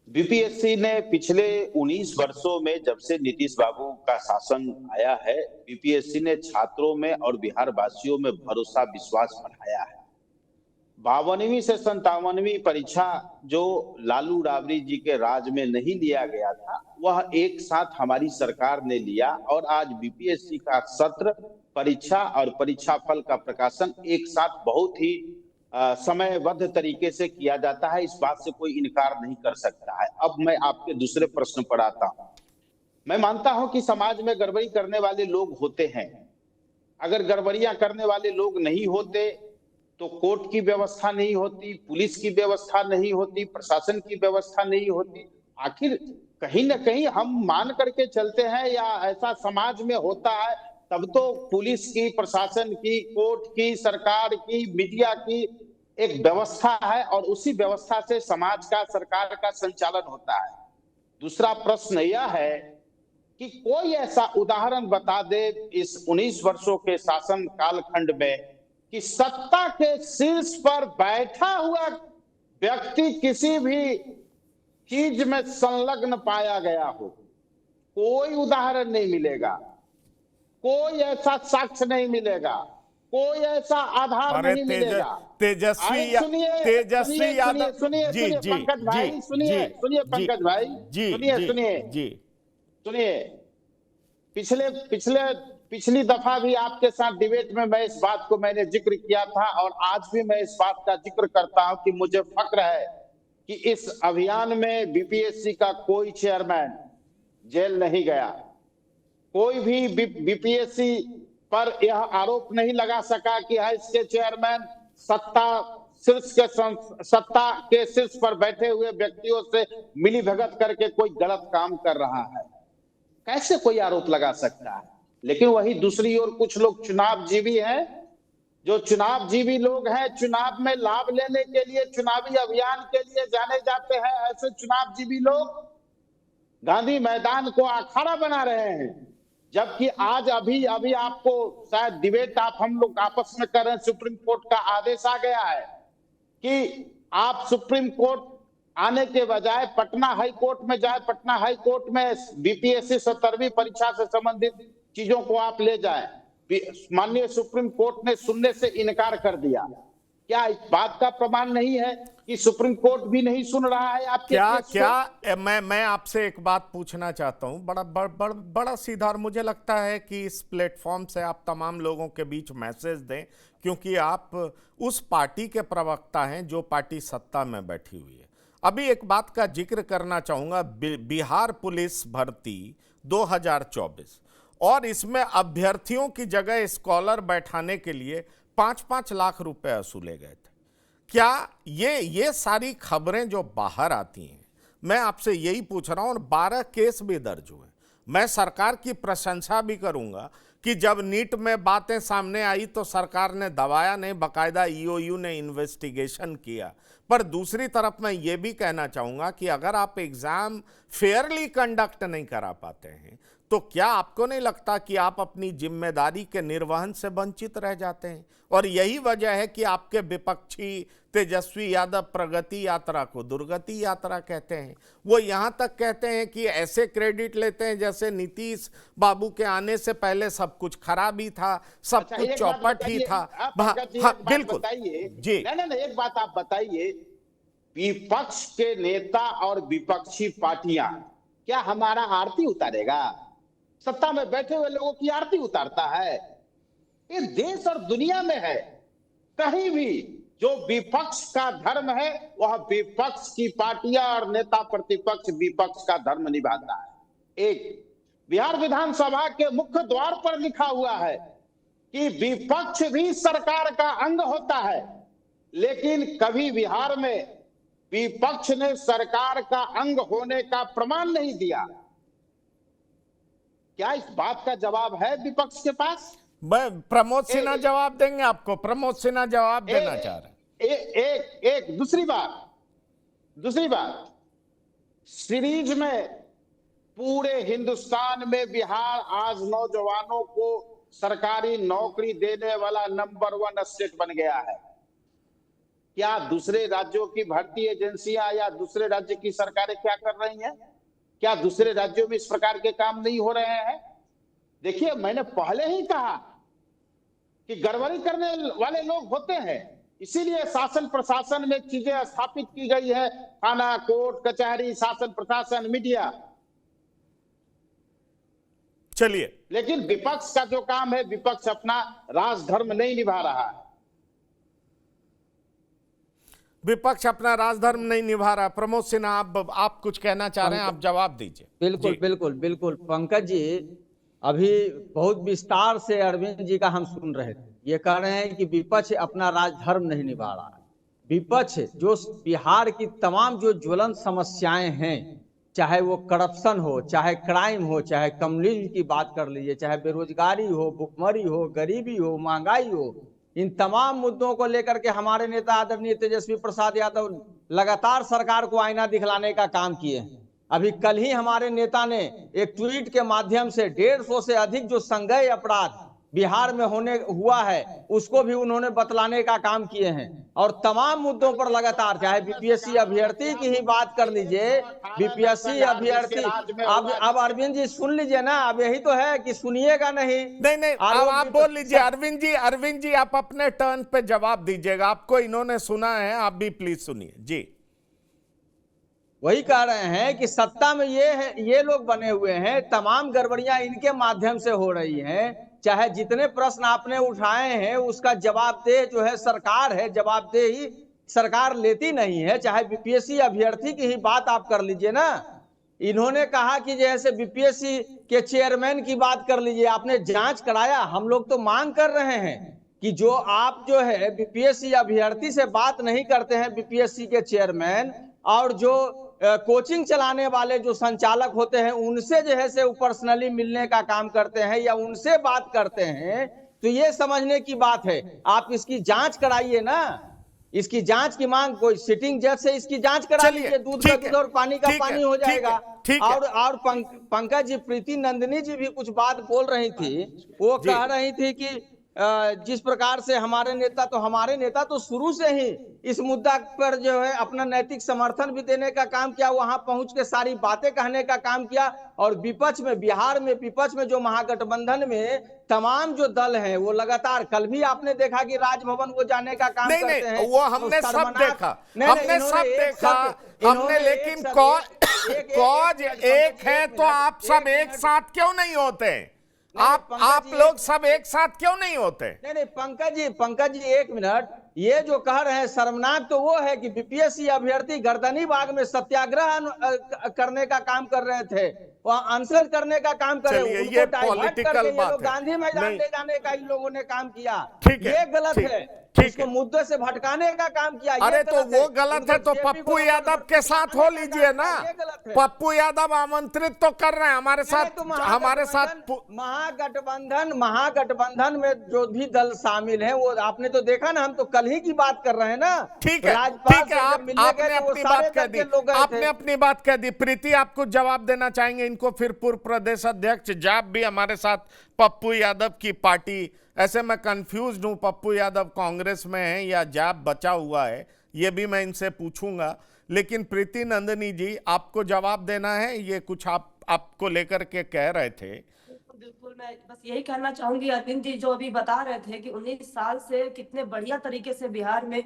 बीपीएससी ने पिछले 19 वर्षों में जब से नीतीश बाबू का शासन आया है, बीपीएससी ने छात्रों में और बिहार वासियों में भरोसा, विश्वास बढ़ाया है। 52वीं से 57वीं परीक्षा जो लालू राबड़ी जी के राज में नहीं लिया गया था, वह एक साथ हमारी सरकार ने लिया और आज बीपीएससी का सत्र, परीक्षा और परीक्षा फल का प्रकाशन एक साथ बहुत ही समयबद्ध तरीके से किया जाता है। इस बात से कोई इनकार नहीं कर सकता है। अब मैं आपके दूसरे प्रश्न पर आता हूं। मैं मानता हूं कि समाज में गड़बड़ी करने वाले लोग होते हैं। अगर गड़बड़ियां करने वाले लोग नहीं होते तो कोर्ट की व्यवस्था नहीं होती, पुलिस की व्यवस्था नहीं होती, प्रशासन की व्यवस्था नहीं होती। आखिर कहीं ना कहीं हम मान करके चलते हैं या ऐसा समाज में होता है, तब तो पुलिस की, प्रशासन की, कोर्ट की, सरकार की, मीडिया की एक व्यवस्था है और उसी व्यवस्था से समाज का, सरकार का संचालन होता है। दूसरा प्रश्न यह है कि कोई ऐसा उदाहरण बता दे इस 19 वर्षों के शासन कालखंड में कि सत्ता के शीर्ष पर बैठा हुआ व्यक्ति किसी भी चीज में संलग्न पाया गया हो। कोई उदाहरण नहीं मिलेगा, कोई ऐसा साक्ष्य नहीं मिलेगा, कोई ऐसा आधार नहीं मिलेगा। तेजस्वी यादव, सुनिए पंकज भाई, सुनिए पंकज भाई, सुनिए। पिछली दफा भी आपके साथ डिबेट में मैं इस बात को मैंने जिक्र किया था और आज भी मैं इस बात का जिक्र करता हूं कि मुझे फक्र है कि इस अभियान में बीपीएससी का कोई चेयरमैन जेल नहीं गया। कोई भी बीपीएससी पर यह आरोप नहीं लगा सका कि इसके चेयरमैन सत्ता के शीर्ष पर बैठे हुए व्यक्तियों से मिलीभगत करके कोई गलत काम कर रहा है। कैसे कोई आरोप लगा सकता है? लेकिन वही दूसरी ओर कुछ लोग चुनाव जीवी हैं, जो चुनाव जीवी लोग हैं, चुनाव में लाभ लेने के लिए, चुनावी अभियान के लिए जाने जाते हैं। ऐसे चुनाव जीवी लोग गांधी मैदान को अखाड़ा बना रहे हैं, जबकि आज अभी आपको शायद डिबेट आप हम लोग आपस में कर रहे हैं। सुप्रीम कोर्ट का आदेश आ गया है कि आप सुप्रीम कोर्ट आने के बजाय पटना हाई कोर्ट में जाए, पटना हाई कोर्ट में बीपीएससी 70वीं परीक्षा से संबंधित चीजों को आप ले जाएं। माननीय सुप्रीम कोर्ट ने सुनने से इनकार कर दिया। क्या इस बात का प्रमाण नहीं है कि सुप्रीम कोर्ट भी नहीं सुन रहा है आपके क्या केस को? क्या मैं आपसे एक बात पूछना चाहता हूं, बड़ा सीधा, और मुझे लगता है कि इस प्लेटफॉर्म से आप तमाम लोगों के बीच मैसेज दें, क्योंकि आप उस पार्टी के प्रवक्ता हैं जो पार्टी सत्ता में बैठी हुई है। अभी एक बात का जिक्र करना चाहूंगा, बिहार पुलिस भर्ती 2024, और इसमें अभ्यर्थियों की जगह स्कॉलर बैठाने के लिए 5-5 लाख रुपए वसूले गए थे। क्या ये सारी खबरें जो बाहर आती हैं, मैं आपसे यही पूछ रहा हूं, और 12 केस भी दर्ज हुए। मैं सरकार की प्रशंसा भी करूंगा कि जब नीट में बातें सामने आई तो सरकार ने दबाया नहीं, बाकायदा ईओयू ने इन्वेस्टिगेशन किया। पर दूसरी तरफ मैं ये भी कहना चाहूंगा कि अगर आप एग्जाम फेयरली कंडक्ट नहीं करा पाते हैं तो क्या आपको नहीं लगता कि आप अपनी जिम्मेदारी के निर्वहन से वंचित रह जाते हैं? और यही वजह है कि आपके विपक्षी तेजस्वी यादव प्रगति यात्रा को दुर्गति यात्रा कहते हैं। वो यहां तक कहते हैं कि ऐसे क्रेडिट लेते हैं जैसे नीतीश बाबू के आने से पहले सब कुछ खराब ही था, सब कुछ चौपट ही था। बिल्कुल जी, नहीं, एक बात आप बताइए, विपक्ष के नेता और विपक्षी पार्टियां क्या हमारा आरती उतारेगा? सत्ता में बैठे हुए लोगों की आरती उतारता है? ये देश और दुनिया में है, कहीं भी जो विपक्ष का धर्म है वह विपक्ष की पार्टियां और नेता प्रतिपक्ष विपक्ष का धर्म निभाता है। एक बिहार विधानसभा के मुख्य द्वार पर लिखा हुआ है कि विपक्ष भी सरकार का अंग होता है, लेकिन कभी बिहार में विपक्ष ने सरकार का अंग होने का प्रमाण नहीं दिया। क्या इस बात का जवाब है विपक्ष के पास? प्रमोद सिन्हा जवाब देंगे आपको, प्रमोद सिन्हा जवाब देना चाह रहे हैं। एक दूसरी बात, सीरीज में पूरे हिंदुस्तान में बिहार आज नौजवानों को सरकारी नौकरी देने वाला नंबर 1 स्टेट बन गया है। क्या दूसरे राज्यों की भर्ती एजेंसियां या दूसरे राज्य की सरकारें क्या कर रही हैं? क्या दूसरे राज्यों में इस प्रकार के काम नहीं हो रहे हैं? देखिए, मैंने पहले ही कहा कि गड़बड़ी करने वाले लोग होते हैं, इसीलिए शासन प्रशासन में चीजें स्थापित की गई है, थाना, कोर्ट, कचहरी, शासन प्रशासन, मीडिया। चलिए, लेकिन विपक्ष का जो काम है, विपक्ष अपना राजधर्म नहीं निभा रहा है। विपक्ष अपना राजधर्म नहीं निभा रहा। प्रमोद सिन्हा, आप कुछ कहना चाह रहे हैं, आप जवाब दीजिए। बिल्कुल पंकज जी, अभी बहुत विस्तार से अरविंद जी का हम सुन रहे थे। ये कह रहे हैं कि विपक्ष अपना राजधर्म नहीं निभा रहा है। विपक्ष जो बिहार की तमाम जो ज्वलंत समस्याएं हैं, चाहे वो करप्शन हो, चाहे क्राइम हो, चाहे कम्युनिज्म की बात कर लीजिए, चाहे बेरोजगारी हो, भुखमरी हो, गरीबी हो, महंगाई हो, इन तमाम मुद्दों को लेकर के हमारे नेता आदरणीय तेजस्वी प्रसाद यादव लगातार सरकार को आईना दिखलाने का काम किए हैं। अभी कल ही हमारे नेता ने एक ट्वीट के माध्यम से 150 से अधिक जो संज्ञेय अपराध बिहार में हुआ है उसको भी उन्होंने बतलाने का काम किए हैं। और तमाम मुद्दों पर लगातार, चाहे बीपीएससी अभ्यर्थी की ही बात कर लीजिए, बीपीएससी अभ्यर्थी, अब अरविंद जी सुन लीजिए ना, अब यही तो है कि सुनिएगा नहीं, आप बोल लीजिए। अरविंद जी आप अपने टर्न पे जवाब दीजिएगा, आपको इन्होंने सुना है, आप भी प्लीज सुनिए जी। वही कह रहे हैं कि सत्ता में ये लोग बने हुए हैं, तमाम गड़बड़ियां इनके माध्यम से हो रही हैं। चाहे जितने प्रश्न आपने उठाए हैं उसका जवाबदेह जो है सरकार है, जवाबदेही सरकार लेती नहीं है। चाहे बीपीएससी अभ्यर्थी की ही बात आप कर लीजिए ना, इन्होंने कहा कि जैसे बीपीएससी के चेयरमैन की बात कर लीजिए, आपने जांच कराया। हम लोग तो मांग कर रहे हैं कि जो आप जो है बीपीएससी अभ्यर्थी से बात नहीं करते हैं, बीपीएससी के चेयरमैन और जो कोचिंग चलाने वाले जो संचालक होते हैं उनसे जो है से पर्सनली मिलने का काम करते हैं या उनसे बात करते हैं, तो ये समझने की बात है। आप इसकी जांच कराइए ना, इसकी जांच की मांग कोई सिटिंग जज से इसकी जांच करा लीजिए, दूध का दूध और पानी का पानी हो जाएगा। और पंकज जी, प्रीति नंदिनी जी भी कुछ बात बोल रही थी, वो कह रही थी कि जिस प्रकार से हमारे नेता तो शुरू से ही इस मुद्दा पर जो है अपना नैतिक समर्थन भी देने का काम किया, वहां पहुंच के सारी बातें कहने का काम किया। और विपक्ष में, बिहार में विपक्ष में जो महागठबंधन में तमाम जो दल हैं वो लगातार, कल भी आपने देखा कि राजभवन वो जाने का काम करते हैं। नहीं, वो हमने सब देखा, हमने लेकिन कॉज एक है तो आप सब एक साथ क्यों नहीं होते? आप लोग सब एक साथ क्यों नहीं होते? नहीं पंकज जी 1 मिनट, ये जो कह रहे हैं शर्मनाक तो वो है कि बीपीएससी अभ्यर्थी गर्दनी बाग में सत्याग्रह करने का काम कर रहे थे, वहाँ अनशन करने का काम कर रहे हैं, ये पॉलिटिकल बात है। गांधी मैदान ले जाने का इन लोगों ने काम किया, ठीक है, ये गलत है। उसको मुद्दे से भटकाने का काम किया। अरे तो वो गलत है तो पप्पू यादव के साथ हो लीजिए ना। पप्पू यादव आमंत्रित तो कर रहे हैं हमारे साथ महागठबंधन में जो भी दल शामिल हैं वो आपने तो देखा ना, हम तो कल ही की बात कर रहे हैं ना। ठीक है, आपने अपनी बात कह दी, आपने अपनी बात कह दी। प्रीति आप कुछ जवाब देना चाहेंगे इनको? फिर पूर्व प्रदेश अध्यक्ष जाप भी हमारे साथ, पप्पू यादव की पार्टी। ऐसे मैं कंफ्यूज हूं, पप्पू यादव कांग्रेस में है या जाप बचा हुआ है, ये भी मैं इनसे पूछूंगा। लेकिन प्रीति नंदनी जी, आपको जवाब देना है, ये कुछ आपको लेकर के कह रहे थे। बिल्कुल, मैं बस यही कहना चाहूंगी अरविंद जी, जो अभी बता रहे थे कि 19 साल से कितने बढ़िया तरीके से बिहार में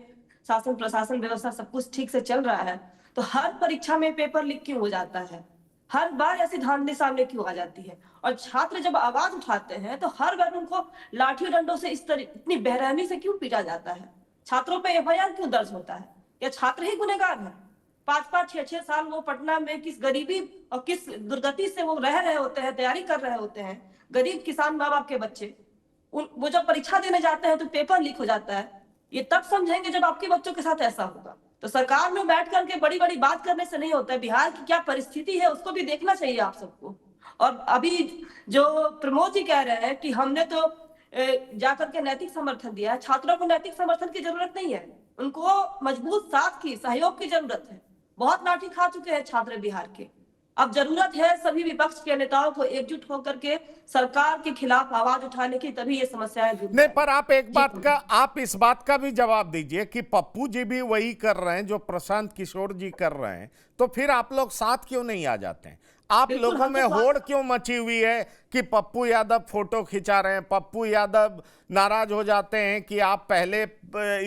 शासन प्रशासन व्यवस्था सब कुछ ठीक से चल रहा है, तो हर परीक्षा में पेपर लीक क्यों हो जाता है? हर बार ऐसी धांधली सामने क्यों आ जाती है? और छात्र जब आवाज उठाते हैं तो हर बार उनको लाठी डंडों से इतनी बेरहमी से क्यों पीटा जाता है? छात्रों पे एफआईआर क्यों दर्ज होता है? या छात्र ही गुनहगार है? 5-5, 6-6 साल वो पटना में किस गरीबी और किस दुर्गति से वो रह रहे होते हैं, तैयारी कर रहे होते हैं, गरीब किसान माँ बाप के बच्चे, वो जब परीक्षा देने जाते हैं तो पेपर लीक हो जाता है। ये तब समझेंगे जब आपके बच्चों के साथ ऐसा होगा। तो सरकार में बैठ करके बड़ी बड़ी बात करने से नहीं होता है, बिहार की क्या परिस्थिति है उसको भी देखना चाहिए आप सबको। और अभी जो प्रमोद जी कह रहे हैं कि हमने तो जाकर के नैतिक समर्थन दिया है, छात्रों को नैतिक समर्थन की जरूरत नहीं है, उनको मजबूत साथ की सहयोग की जरूरत है। बहुत लाठी खा चुके हैं छात्र बिहार के, अब जरूरत है सभी विपक्ष के नेताओं को एकजुट होकर के सरकार के खिलाफ आवाज उठाने की, तभी ये समस्याएं नहीं। पर आप इस बात का भी जवाब दीजिए कि पप्पू जी भी वही कर रहे हैं जो प्रशांत किशोर जी कर रहे हैं, तो फिर आप लोग साथ क्यों नहीं आ जाते हैं? आप लोगों में होड़ क्यों मची हुई है कि पप्पू यादव फोटो खिंचा रहे हैं? पप्पू यादव नाराज हो जाते हैं कि आप पहले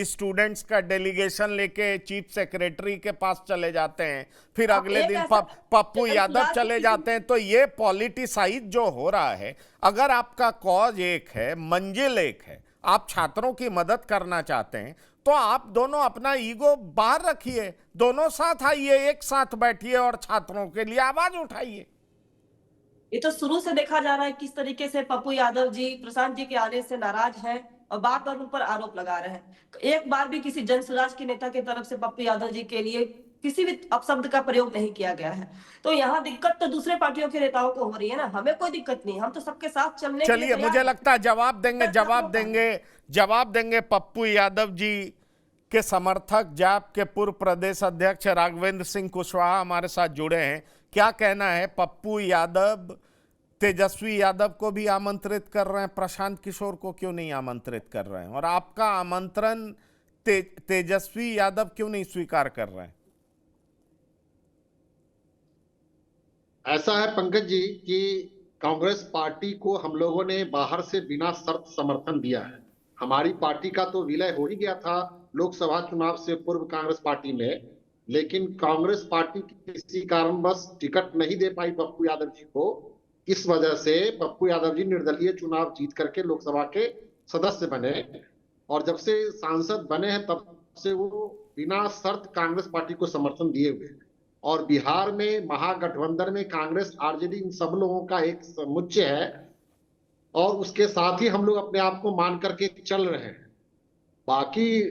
स्टूडेंट्स का डेलीगेशन लेके चीफ सेक्रेटरी के पास चले जाते हैं, फिर अगले दिन पप्पू यादव चले जाते हैं। तो ये पॉलिटिसाइज जो हो रहा है, अगर आपका कॉज एक है, मंजिल एक है, आप छात्रों की मदद करना चाहते हैं, तो आप दोनों अपना ईगो बाहर रखिए, दोनों साथ आइए, एक साथ बैठिए और छात्रों के लिए आवाज उठाइए। ये तो शुरू से देखा जा रहा है किस तरीके से पप्पू यादव जी प्रशांत जी के आने से नाराज हैं और बार बार उन पर आरोप लगा रहे हैं। एक बार भी किसी जन सुराज के नेता की तरफ से पप्पू यादव जी के लिए किसी भी अपशब्द का प्रयोग नहीं किया गया है। तो यहाँ दिक्कत तो दूसरे पार्टियों के नेताओं को हो रही है ना, हमें कोई दिक्कत नहीं, हम तो सबके साथ चलने। चलिए, मुझे लगता है जवाब देंगे पप्पू यादव जी के समर्थक, जाप के पूर्व प्रदेश अध्यक्ष राघवेंद्र सिंह कुशवाहा हमारे साथ जुड़े हैं। क्या कहना है? पप्पू यादव तेजस्वी यादव को भी आमंत्रित कर रहे हैं, प्रशांत किशोर को क्यों नहीं आमंत्रित कर रहे हैं? और आपका आमंत्रण तेजस्वी यादव क्यों नहीं स्वीकार कर रहे हैं? ऐसा है पंकज जी कि कांग्रेस पार्टी को हम लोगों ने बाहर से बिना शर्त समर्थन दिया है। हमारी पार्टी का तो विलय हो ही गया था लोकसभा चुनाव से पूर्व कांग्रेस पार्टी में, लेकिन कांग्रेस पार्टी किसी कारणवश टिकट नहीं दे पाई पप्पू यादव जी को। इस वजह से पप्पू यादव जी निर्दलीय चुनाव जीत करके लोकसभा के सदस्य बने, और जब से सांसद बने हैं तब से वो बिना शर्त कांग्रेस पार्टी को समर्थन दिए हुए हैं। और बिहार में महागठबंधन में कांग्रेस आरजेडी इन सब लोगों का एक समुच्चय है, और उसके साथ ही हम लोग अपने आप को मान करके चल रहे हैं। बाकी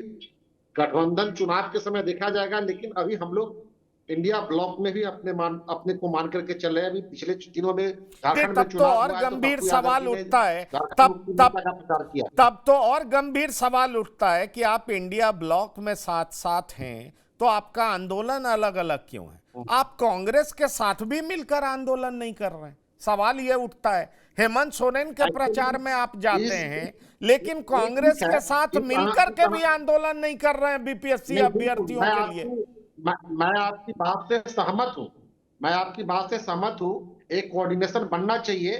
गठबंधन चुनाव के समय देखा जाएगा, लेकिन अभी हम लोग इंडिया ब्लॉक में भी अपने को मान करके चल रहे हैं। अभी पिछले दिनों में झारखंड में चुनाव और गंभीर सवाल उठता है, तब तो और गंभीर सवाल उठता है कि आप इंडिया ब्लॉक में साथ साथ हैं, तो आपका आंदोलन अलग अलग क्यों है? आप कांग्रेस के साथ भी मिलकर आंदोलन नहीं कर रहे हैं, सवाल ये उठता है, हेमंत सोरेन के प्रचार में आप जाते हैं लेकिन कांग्रेस के साथ मिलकर के भी आंदोलन नहीं कर रहे हैं बीपीएससी अभ्यर्थियों के लिए। मैं आपकी बात से सहमत हूँ, मैं आपकी बात से सहमत हूँ। एक कोऑर्डिनेशन बनना चाहिए,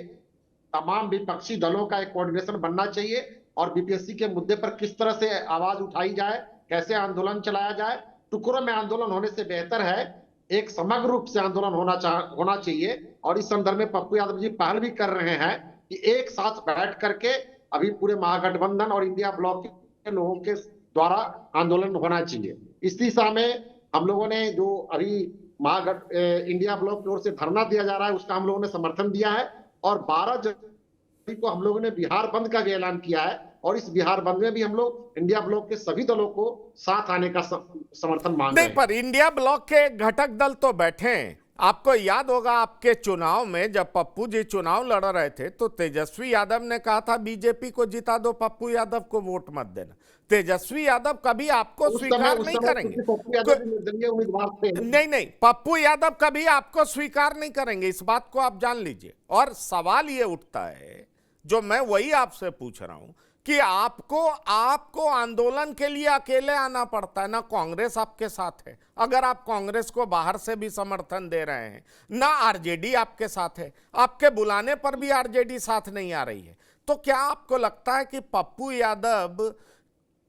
तमाम विपक्षी दलों का एक कोऑर्डिनेशन बनना चाहिए और बीपीएससी के मुद्दे पर किस तरह से आवाज उठाई जाए, कैसे आंदोलन चलाया जाए। टुकड़ों में आंदोलन होने से बेहतर है एक समग्र रूप से आंदोलन होना चाहिए। और इस संदर्भ में पप्पू यादव जी पहल भी कर रहे हैं कि एक साथ बैठ करके अभी पूरे महागठबंधन और इंडिया ब्लॉक के लोगों के द्वारा आंदोलन होना चाहिए। इस दिशा में हम लोगों ने जो अभी इंडिया ब्लॉक की ओर से धरना दिया जा रहा है उसका हम लोगों ने समर्थन दिया है और 12 जनवरी को हम लोगों ने बिहार बंद का भी ऐलान किया है और इस बिहार बंद में भी हम लोग इंडिया ब्लॉक के सभी दलों को साथ आने का समर्थन मांग रहे हैं। नहीं, पर इंडिया ब्लॉक के घटक दल तो बैठे हैं। आपको याद होगा आपके चुनाव में जब पप्पू जी चुनाव लड़ रहे थे तो तेजस्वी यादव ने कहा था बीजेपी को जिता दो, पप्पू यादव को वोट मत देना। तेजस्वी यादव कभी आपको स्वीकार नहीं करेंगे। नहीं, पप्पू यादव कभी आपको स्वीकार नहीं करेंगे, इस बात को आप जान लीजिए। और सवाल ये उठता है जो मैं वही आपसे पूछ रहा हूं कि आपको आंदोलन के लिए अकेले आना पड़ता है, ना कांग्रेस आपके साथ है। अगर आप कांग्रेस को बाहर से भी समर्थन दे रहे हैं, ना आरजेडी आपके साथ है, आपके बुलाने पर भी आरजेडी साथ नहीं आ रही है, तो क्या आपको लगता है कि पप्पू यादव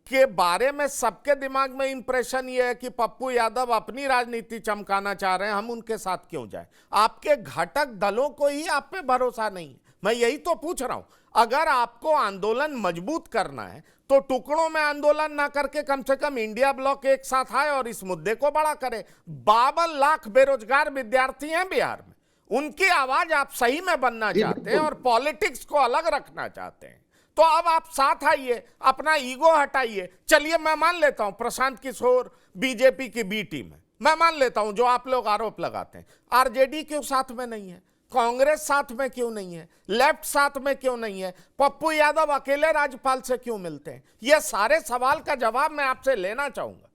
के बारे में सबके दिमाग में इंप्रेशन ये है कि पप्पू यादव अपनी राजनीति चमकाना चाह रहे हैं, हम उनके साथ क्यों जाएं? आपके घटक दलों को ही आप पे भरोसा नहीं है। मैं यही तो पूछ रहा हूं, अगर आपको आंदोलन मजबूत करना है तो टुकड़ों में आंदोलन ना करके कम से कम इंडिया ब्लॉक एक साथ आए और इस मुद्दे को बड़ा करे। 52 लाख बेरोजगार विद्यार्थी हैं बिहार में, उनकी आवाज आप सही में बनना चाहते हैं और पॉलिटिक्स को अलग रखना चाहते हैं, तो अब आप साथ आइए, अपना ईगो हटाइए। चलिए मैं मान लेता हूं प्रशांत किशोर बीजेपी की बी टीम है, मैं मान लेता हूं जो आप लोग आरोप लगाते हैं। आरजेडी क्यों साथ में नहीं है? कांग्रेस साथ में क्यों नहीं है? लेफ्ट साथ में क्यों नहीं है? पप्पू यादव अकेले राज्यपाल से क्यों मिलते हैं? यह सारे सवाल का जवाब मैं आपसे लेना चाहूंगा।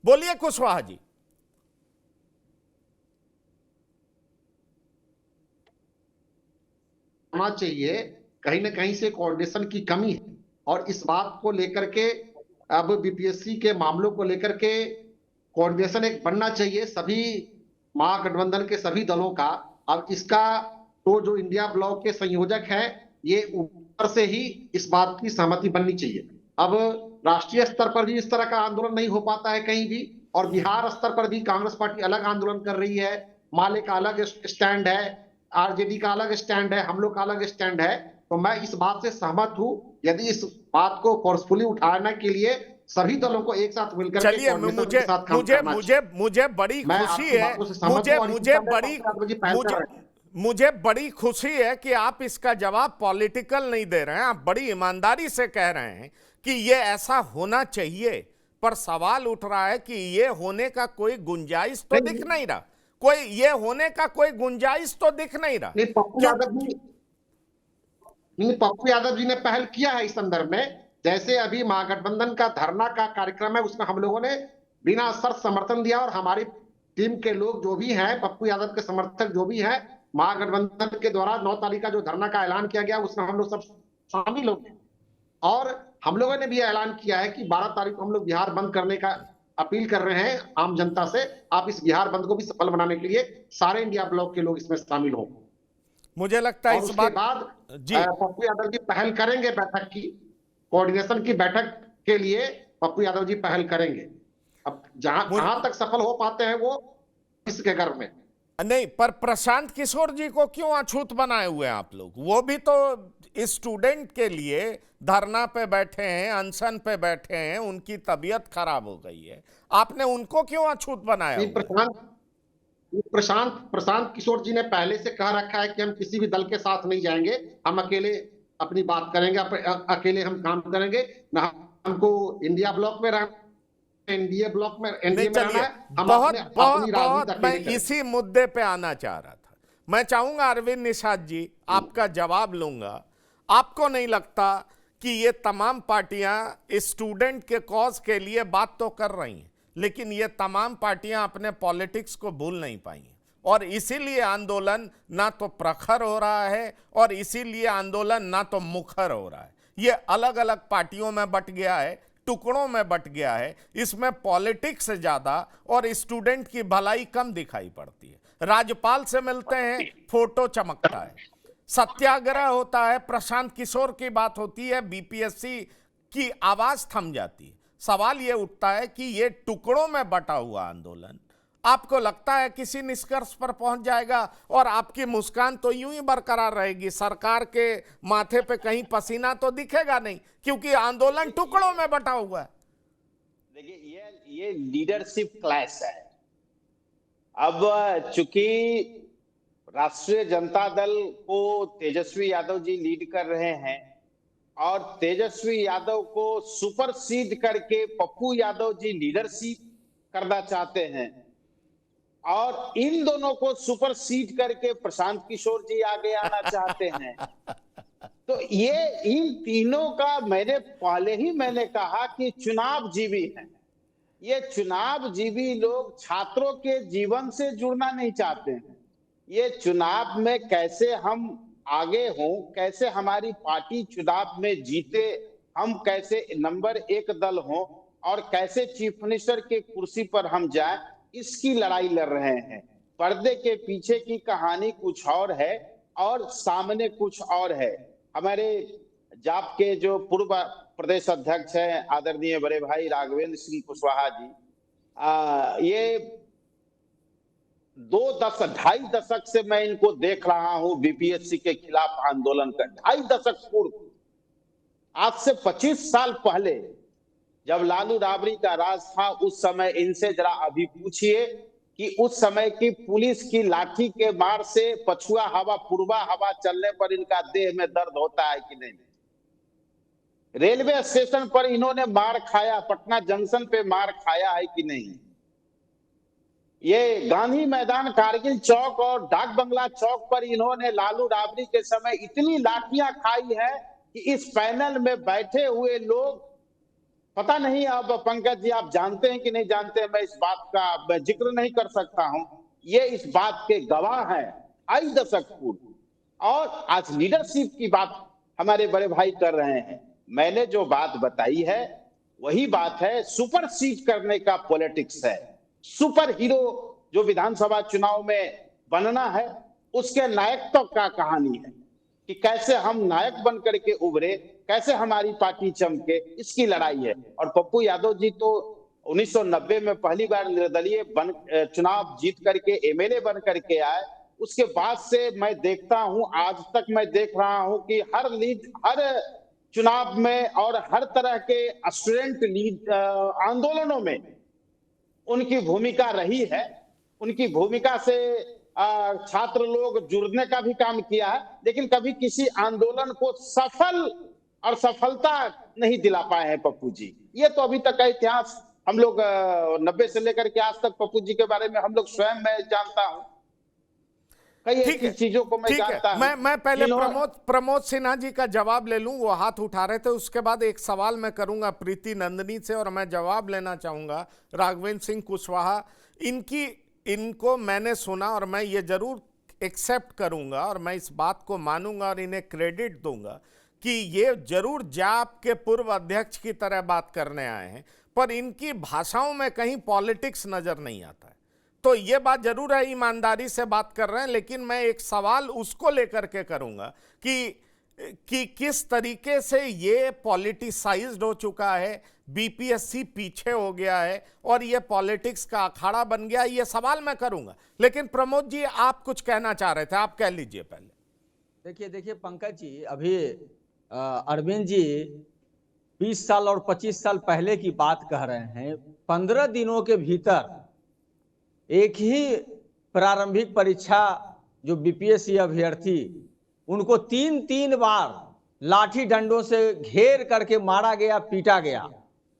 बोलिए कुशवाहा जी। होना चाहिए, कहीं ना कहीं से कोऑर्डिनेशन की कमी है और इस बात को लेकर के अब बीपीएससी के मामलों को लेकर के कोऑर्डिनेशन एक बनना चाहिए सभी महागठबंधन के सभी दलों का। अब इसका तो जो इंडिया ब्लॉक के संयोजक हैं ये ऊपर से ही इस बात की सहमति बननी चाहिए। अब राष्ट्रीय स्तर पर भी इस तरह का आंदोलन नहीं हो पाता है कहीं भी, और बिहार स्तर पर भी कांग्रेस पार्टी अलग आंदोलन कर रही है, माले का अलग स्टैंड है, आरजेडी का अलग स्टैंड है, हम लोग का अलग स्टैंड है। तो मैं इस बात से सहमत हूं, यदि इस बात को फोर्सफुली उठाने के लिए सभी दलों को एक साथ मिलकर चलिए मुझे बड़ी खुशी है, मुझे बड़ी खुशी है कि आप इसका जवाब पॉलिटिकल नहीं दे रहे हैं, आप बड़ी ईमानदारी से कह रहे हैं कि ये ऐसा होना चाहिए। पर सवाल उठ रहा है कि ये होने का कोई गुंजाइश तो दिख नहीं रहा, कोई गुंजाइश तो दिख नहीं रहा। पप्पू यादव जी ने पहल किया है इस संदर्भ में। जैसे अभी महागठबंधन का धरना का कार्यक्रम है उसमें हम लोगों ने बिना शर्त समर्थन दिया और हमारी टीम के लोग जो भी हैं, पप्पू यादव के समर्थक जो भी हैं, महागठबंधन के द्वारा 9 तारीख का जो धरना का ऐलान किया गया उसमें हम लोग सब शामिल हो गए। और हम लोगों ने भी ऐलान किया है कि 12 तारीख को हम लोग बिहार बंद करने का अपील कर रहे हैं आम जनता से। आप इस बिहार बंद को भी सफल बनाने के लिए सारे इंडिया ब्लॉक के लोग इसमें शामिल हों। मुझे लगता है इस बाद पप्पू यादव जी पहल करेंगे, बैठक की कोऑर्डिनेशन की बैठक के लिए पप्पू यादव जी पहल करेंगे। अब जहां तक सफल हो पाते हैं वो इसके घर में नहीं, पर प्रशांत किशोर जी को क्यों अछूत बनाए हुए हैं आप लोग? वो भी तो स्टूडेंट के लिए धरना पे बैठे हैं, अनशन पे बैठे हैं, उनकी तबीयत खराब हो गई है, आपने उनको क्यों अछूत बनाया? प्रशांत किशोर जी ने पहले से कह रखा है कि हम किसी भी दल के साथ नहीं जाएंगे, हम अकेले अपनी बात करेंगे, अकेले हम काम करेंगे, ना हमको इंडिया ब्लॉक में रहना, एनडीए ब्लॉक में एनडीए में रहना है। बहुत मैं इसी मुद्दे पे आना चाह रहा था। मैं चाहूंगा अरविंद निषाद जी आपका जवाब लूंगा। आपको नहीं लगता कि ये तमाम पार्टियां स्टूडेंट के कॉज के लिए बात तो कर रही हैं, लेकिन ये तमाम पार्टियां अपने पॉलिटिक्स को भूल नहीं पाई और इसीलिए आंदोलन ना तो प्रखर हो रहा है और इसीलिए आंदोलन ना तो मुखर हो रहा है। ये अलग अलग पार्टियों में बट गया है, टुकड़ों में बट गया है। इसमें पॉलिटिक्स ज्यादा और स्टूडेंट की भलाई कम दिखाई पड़ती है। राज्यपाल से मिलते हैं, फोटो चमकता है, सत्याग्रह होता है, प्रशांत किशोर की बात होती है, बीपीएससी की आवाज थम जाती है। सवाल यह उठता है कि यह टुकड़ों में बटा हुआ आंदोलन आपको लगता है किसी निष्कर्ष पर पहुंच जाएगा और आपकी मुस्कान तो यूं ही बरकरार रहेगी, सरकार के माथे पे कहीं पसीना तो दिखेगा नहीं, क्योंकि आंदोलन टुकड़ों में बटा हुआ है। देखिए ये लीडरशिप क्लैश है। अब चूंकि राष्ट्रीय जनता दल को तेजस्वी यादव जी लीड कर रहे हैं और तेजस्वी यादव को सुपरसीड करके पप्पू यादव जी लीडरशिप करना चाहते हैं और इन दोनों को सुपरसीड करके प्रशांत किशोर जी आगे आना चाहते हैं। तो ये इन तीनों का मैंने कहा कि चुनाव जीवी है। ये चुनाव जीवी लोग छात्रों के जीवन से जुड़ना नहीं चाहते हैं। ये चुनाव में कैसे हम आगे हों, कैसे हमारी पार्टी चुनाव में जीते, हम कैसे नंबर 1 दल हों और कैसे चीफ मिनिस्टर के कुर्सी पर हम जाएं, इसकी लड़ाई लड़ रहे हैं। पर्दे के पीछे की कहानी कुछ और है और सामने कुछ और है। हमारे जाप के जो पूर्व प्रदेश अध्यक्ष हैं आदरणीय बड़े भाई राघवेंद्र सिंह कुशवाहा जी, ये 2-2.5 दशक से मैं इनको देख रहा हूं बीपीएससी के खिलाफ आंदोलन कर। 2.5 दशक पूर्व, आज से 25 साल पहले जब लालू राबड़ी का राज था, उस समय इनसे जरा अभी पूछिए कि उस समय की पुलिस की लाठी के मार से पछुआ हवा पूर्वा हवा चलने पर इनका देह में दर्द होता है कि नहीं। रेलवे स्टेशन पर इन्होंने मार खाया, पटना जंक्शन पे मार खाया है कि नहीं। ये गांधी मैदान, कारगिल चौक और डाक बंगला चौक पर इन्होंने लालू राबड़ी के समय इतनी लाठियां खाई है कि इस पैनल में बैठे हुए लोग, पता नहीं अब पंकज जी आप जानते हैं कि नहीं जानते हैं, मैं इस बात का मैं जिक्र नहीं कर सकता हूं। ये इस बात के गवाह हैं 2.5 दशक पूर्व। और आज लीडरशिप की बात हमारे बड़े भाई कर रहे हैं। मैंने जो बात बताई है वही बात है, सुपरसीड करने का पॉलिटिक्स है। सुपर हीरो जो विधानसभा चुनाव में बनना है, उसके नायकत्व का कहानी है कि कैसे हम नायक बन करके उभरे, कैसे हमारी पार्टी चमके, इसकी लड़ाई है। और पप्पू यादव जी तो 1990 में पहली बार निर्दलीय चुनाव जीत करके एमएलए बन करके आए। उसके बाद से मैं देखता हूं, आज तक मैं देख रहा हूं कि हर चुनाव में और हर तरह के स्टूडेंट लीड आंदोलनों में उनकी भूमिका रही है। उनकी भूमिका से छात्र लोग जुड़ने का भी काम किया है, लेकिन कभी किसी आंदोलन को सफलता नहीं दिला पाए हैं पप्पू जी। ये तो अभी तक का इतिहास हम लोग 90 से लेकर के आज तक पप्पू जी के बारे में हम लोग स्वयं मैं जानता हूं, कई ऐसी चीजों को मैं जानता हूं। मैं पहले प्रमोद सिन्हा जी का जवाब ले लूं, वो हाथ उठा रहे थे। उसके बाद एक सवाल मैं करूंगा प्रीति नंदनी से और मैं जवाब लेना चाहूंगा राघवेंद्र सिंह कुशवाहा। इनको मैंने सुना और मैं ये जरूर एक्सेप्ट करूंगा और मैं इस बात को मानूंगा और इन्हें क्रेडिट दूंगा कि ये जरूर जाप के पूर्व अध्यक्ष की तरह बात करने आए हैं, पर इनकी भाषाओं में कहीं पॉलिटिक्स नजर नहीं आता है। तो ये बात जरूर है, ईमानदारी से बात कर रहे हैं, लेकिन मैं एक सवाल उसको लेकर के करूंगा कि किस तरीके से ये पॉलिटिसाइज्ड हो चुका है, बीपीएससी पीछे हो गया है और ये पॉलिटिक्स का अखाड़ा बन गया। ये सवाल मैं करूंगा, लेकिन प्रमोद जी आप कुछ कहना चाह रहे थे, आप कह लीजिए पहले। देखिए पंकज जी, अभी अरविंद जी 20 साल और 25 साल पहले की बात कह रहे हैं। 15 दिनों के भीतर एक ही प्रारंभिक परीक्षा जो बीपीएससी अभ्यर्थी, उनको 3 बार लाठी डंडों से घेर करके मारा गया, पीटा गया।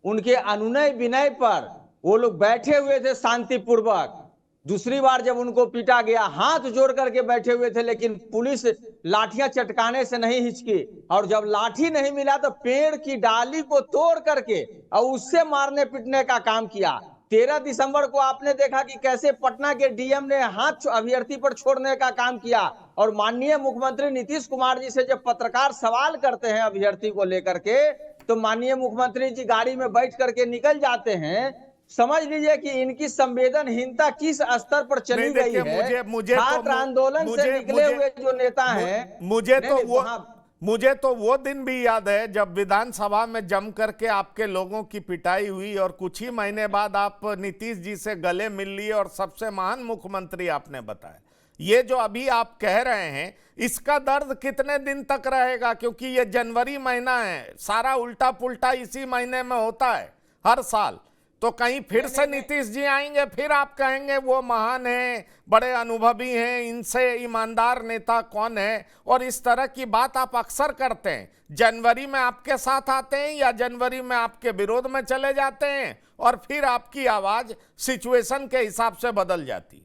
उनके अनुनय विनय पर वो लोग बैठे हुए थे शांतिपूर्वक। दूसरी बार जब उनको पीटा गया, हाथ जोड़ करके बैठे हुए थे, लेकिन पुलिस लाठियां चटकाने से नहीं हिचकी। और जब लाठी नहीं मिला तो पेड़ की डाली को तोड़ करके और उससे मारने पीटने का काम किया। 13 दिसंबर को आपने देखा कि कैसे पटना के डीएम ने हाथ अभ्यर्थी पर छोड़ने का काम किया, और माननीय मुख्यमंत्री नीतीश कुमार जी से जब पत्रकार सवाल करते हैं अभ्यर्थी को लेकर के, तो माननीय मुख्यमंत्री जी गाड़ी में बैठ करके निकल जाते हैं। समझ लीजिए कि इनकी संवेदनहीनता किस स्तर पर चली नहीं, गई देखिए, है। मुझे छात्र आंदोलन से निकले हुए जो नेता हैं, मुझे तो वो दिन भी याद है जब विधानसभा में जम करके आपके लोगों की पिटाई हुई और कुछ ही महीने बाद आप नीतीश जी से गले मिल लिए और सबसे महान मुख्यमंत्री आपने बताया। ये जो अभी आप कह रहे हैं इसका दर्द कितने दिन तक रहेगा, क्योंकि ये जनवरी महीना है, सारा उल्टा पुल्टा इसी महीने में होता है हर साल। तो कहीं फिर से नीतीश जी आएंगे, फिर आप कहेंगे वो महान हैं, बड़े अनुभवी हैं, इनसे ईमानदार नेता कौन है, और इस तरह की बात आप अक्सर करते हैं। जनवरी में आपके साथ आते हैं या जनवरी में आपके विरोध में चले जाते हैं, और फिर आपकी आवाज सिचुएशन के हिसाब से बदल जाती है।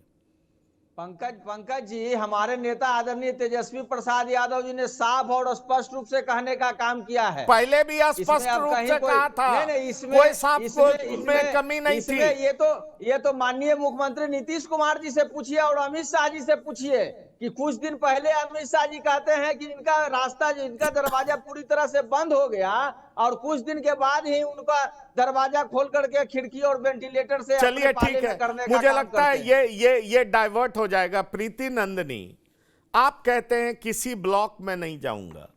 पंकज जी, हमारे नेता आदरणीय तेजस्वी प्रसाद यादव जी ने साफ और स्पष्ट रूप से कहने का काम किया है। पहले भी स्पष्ट रूप से कहा था, कोई साफ में कमी नहीं थी। ये तो माननीय मुख्यमंत्री नीतीश कुमार जी से पूछिए और अमित शाह जी से पूछिए कि कुछ दिन पहले अमित शाह जी कहते हैं कि इनका रास्ता, इनका दरवाजा पूरी तरह से बंद हो गया, और कुछ दिन के बाद ही उनका दरवाजा खोल करके खिड़की और वेंटिलेटर से चलिए ठीक है, मुझे लगता है ये डाइवर्ट हो जाएगा। प्रीति नंदनी, आप कहते हैं किसी ब्लॉक में नहीं जाऊंगा,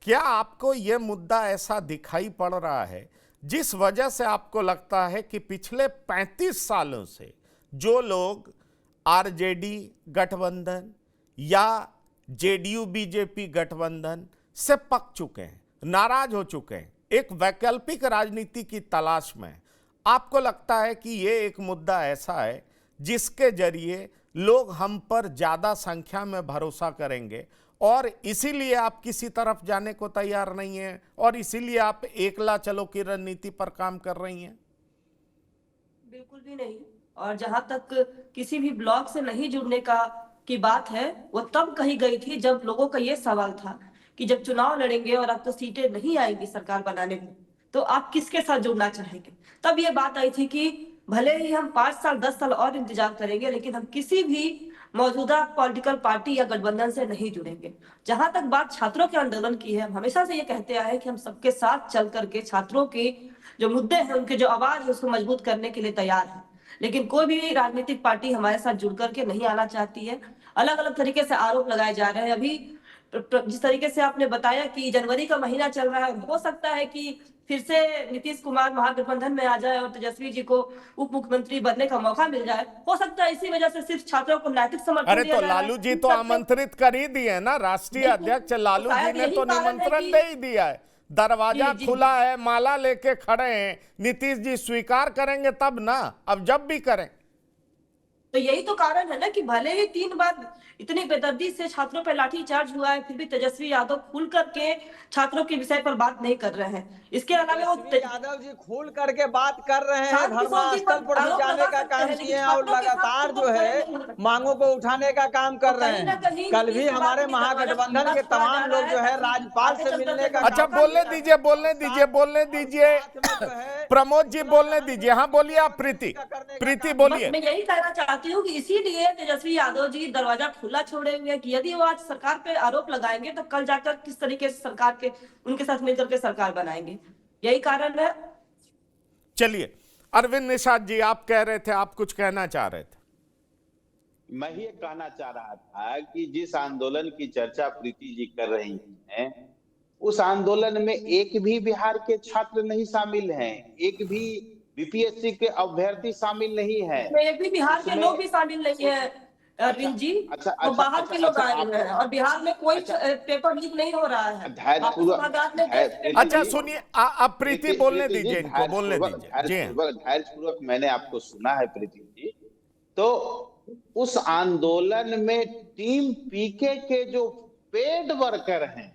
क्या आपको यह मुद्दा ऐसा दिखाई पड़ रहा है जिस वजह से आपको लगता है कि पिछले 35 सालों से जो लोग आरजेडी गठबंधन या जेडीयू बीजेपी गठबंधन से पक चुके हैं, नाराज हो चुके हैं, एक वैकल्पिक राजनीति की तलाश में, आपको लगता है कि ये एक मुद्दा ऐसा है जिसके जरिए लोग हम पर ज्यादा संख्या में भरोसा करेंगे, और इसीलिए आप किसी तरफ जाने को तैयार नहीं हैं, और इसीलिए आप एकला चलो की रणनीति पर काम कर रही हैं? बिल्कुल भी नहीं। और जहां तक किसी भी ब्लॉक से नहीं जुड़ने की बात है, वो तब कही गई थी जब लोगों का ये सवाल था कि जब चुनाव लड़ेंगे और अब तो सीटें नहीं आएंगी सरकार बनाने को, तो आप किसके साथ जुड़ना चाहेंगे। तब ये बात आई थी कि भले ही हम 5 साल 10 साल और इंतजार करेंगे, लेकिन हम किसी भी मौजूदा पॉलिटिकल पार्टी या गठबंधन से नहीं जुड़ेंगे। जहां तक बात छात्रों के आंदोलन की है, हम हमेशा से ये कहते आए हैं कि हम सबके साथ चल करके छात्रों के जो मुद्दे हैं, उनके जो आवाज है, उसको मजबूत करने के लिए तैयार है। लेकिन कोई भी राजनीतिक पार्टी हमारे साथ जुड़ करके नहीं आना चाहती है। अलग अलग तरीके से आरोप लगाए जा रहे हैं। अभी जिस तरीके से आपने बताया कि जनवरी का महीना चल रहा है, हो सकता है कि फिर से नीतीश कुमार महागठबंधन में आ जाए और तेजस्वी जी को उप मुख्यमंत्री बनने का मौका मिल जाए। हो सकता है इसी वजह से सिर्फ छात्रों को नैतिक समर्थन अरे तो लालू जी तो आमंत्रित कर ही दिए ना, राष्ट्रीय अध्यक्ष लालू जी ने तो निमंत्रण दे ही दिया है, दरवाजा खुला है, माला लेके खड़े हैं। नीतीश जी स्वीकार करेंगे तब ना, अब जब भी करें। तो यही तो कारण है ना कि भले ही 3 बार इतनी बेदर्दी से छात्रों पर लाठीचार्ज हुआ है, फिर भी तेजस्वी यादव खुल करके छात्रों के विषय पर बात नहीं कर रहे हैं। इसके अलावा वो यादव जी खुल करके बात कर रहे हैं, धरनास्थल पर भी जाने का काम किए हैं और लगातार जो है मांगों को उठाने का काम कर रहे हैं। कल भी हमारे महागठबंधन के तमाम लोग जो है राज्यपाल से मिलने का। अच्छा, बोलने दीजिए प्रमोद जी, बोलने दीजिए। हाँ बोलिए आप, प्रीति बोलिए। मैं यही कहना चाहती हूँ कि इसीलिए तेजस्वी यादव जी दरवाजा खुला छोड़े हुए हैं कि यदि वो आज सरकार पे आरोप लगाएंगे तो कल जाकर किस तरीके से सरकार के उनके साथ मिलकर के सरकार बनाएंगे, यही कारण है। चलिए अरविंद निषाद जी, आप कह रहे थे, आप कुछ कहना चाह रहे थे। मैं ये कहना चाह रहा था कि जिस आंदोलन की चर्चा प्रीति जी कर रही हैं, उस आंदोलन में एक भी बिहार के छात्र नहीं शामिल हैं, एक भी बीपीएससी के अभ्यर्थी शामिल नहीं है, एक भी बिहार के लोग भी शामिल नहीं है अरविंद जी। तो बाहर के लोग आए हुए हैं और बिहार में कोई पेपर लीक नहीं हो रहा है। अच्छा सुनिए, आप प्रीति बोलने दीजिए, इनको बोलने दीजिए। धैर्यपूर्वक मैंने आपको सुना है प्रीति जी। तो उस आंदोलन में टीम पीके के जो पेड वर्कर हैं,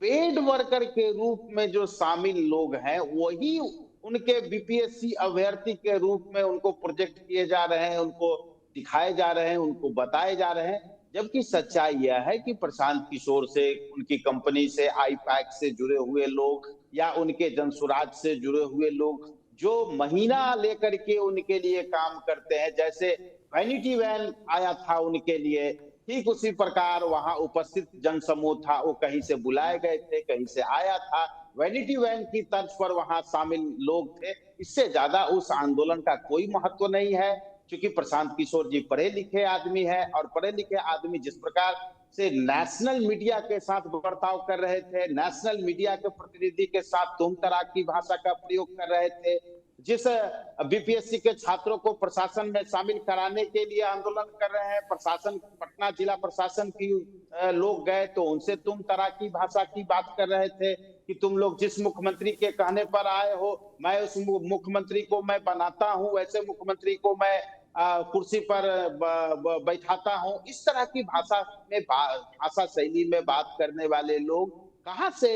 पेड वर्कर के रूप में जो शामिल लोग हैं, वही उनके बीपीएससी अभ्यर्थी के रूप में उनको प्रोजेक्ट किए जा रहे हैं, उनको दिखाए जा रहे हैं, उनको बताए जा रहे हैं। जबकि सच्चाई यह है कि प्रशांत किशोर से, उनकी कंपनी से, आईपैक से जुड़े हुए लोग या उनके जनसुराज से जुड़े हुए लोग जो महीना लेकर के उनके लिए काम करते हैं, जैसे वैनिटी वैन आया था उनके लिए, ठीक उसी प्रकार वहां उपस्थित जनसमूह था, वो कहीं से बुलाए गए थे, कहीं से आया था, वैनिटी वैन की तर्ज पर वहां शामिल लोग थे। इससे ज्यादा उस आंदोलन का कोई महत्व नहीं है, क्योंकि प्रशांत किशोर जी पढ़े लिखे आदमी है, और पढ़े लिखे आदमी जिस प्रकार से नेशनल मीडिया के साथ बर्ताव कर रहे थे, नेशनल मीडिया के प्रतिनिधि के साथ तुम तराक की भाषा का प्रयोग कर रहे थे, जिस बीपीएससी के छात्रों को प्रशासन में शामिल कराने के लिए आंदोलन कर रहे हैं, प्रशासन, पटना जिला प्रशासन की लोग गए तो उनसे तुम तराक की भाषा की बात कर रहे थे कि तुम लोग जिस मुख्यमंत्री के कहने पर आए हो, मैं उस मुख्यमंत्री को मैं बनाता हूं, वैसे मुख्यमंत्री को मैं कुर्सी पर बैठाता हूं। इस तरह की भाषा शैली में बात करने वाले लोग कहां से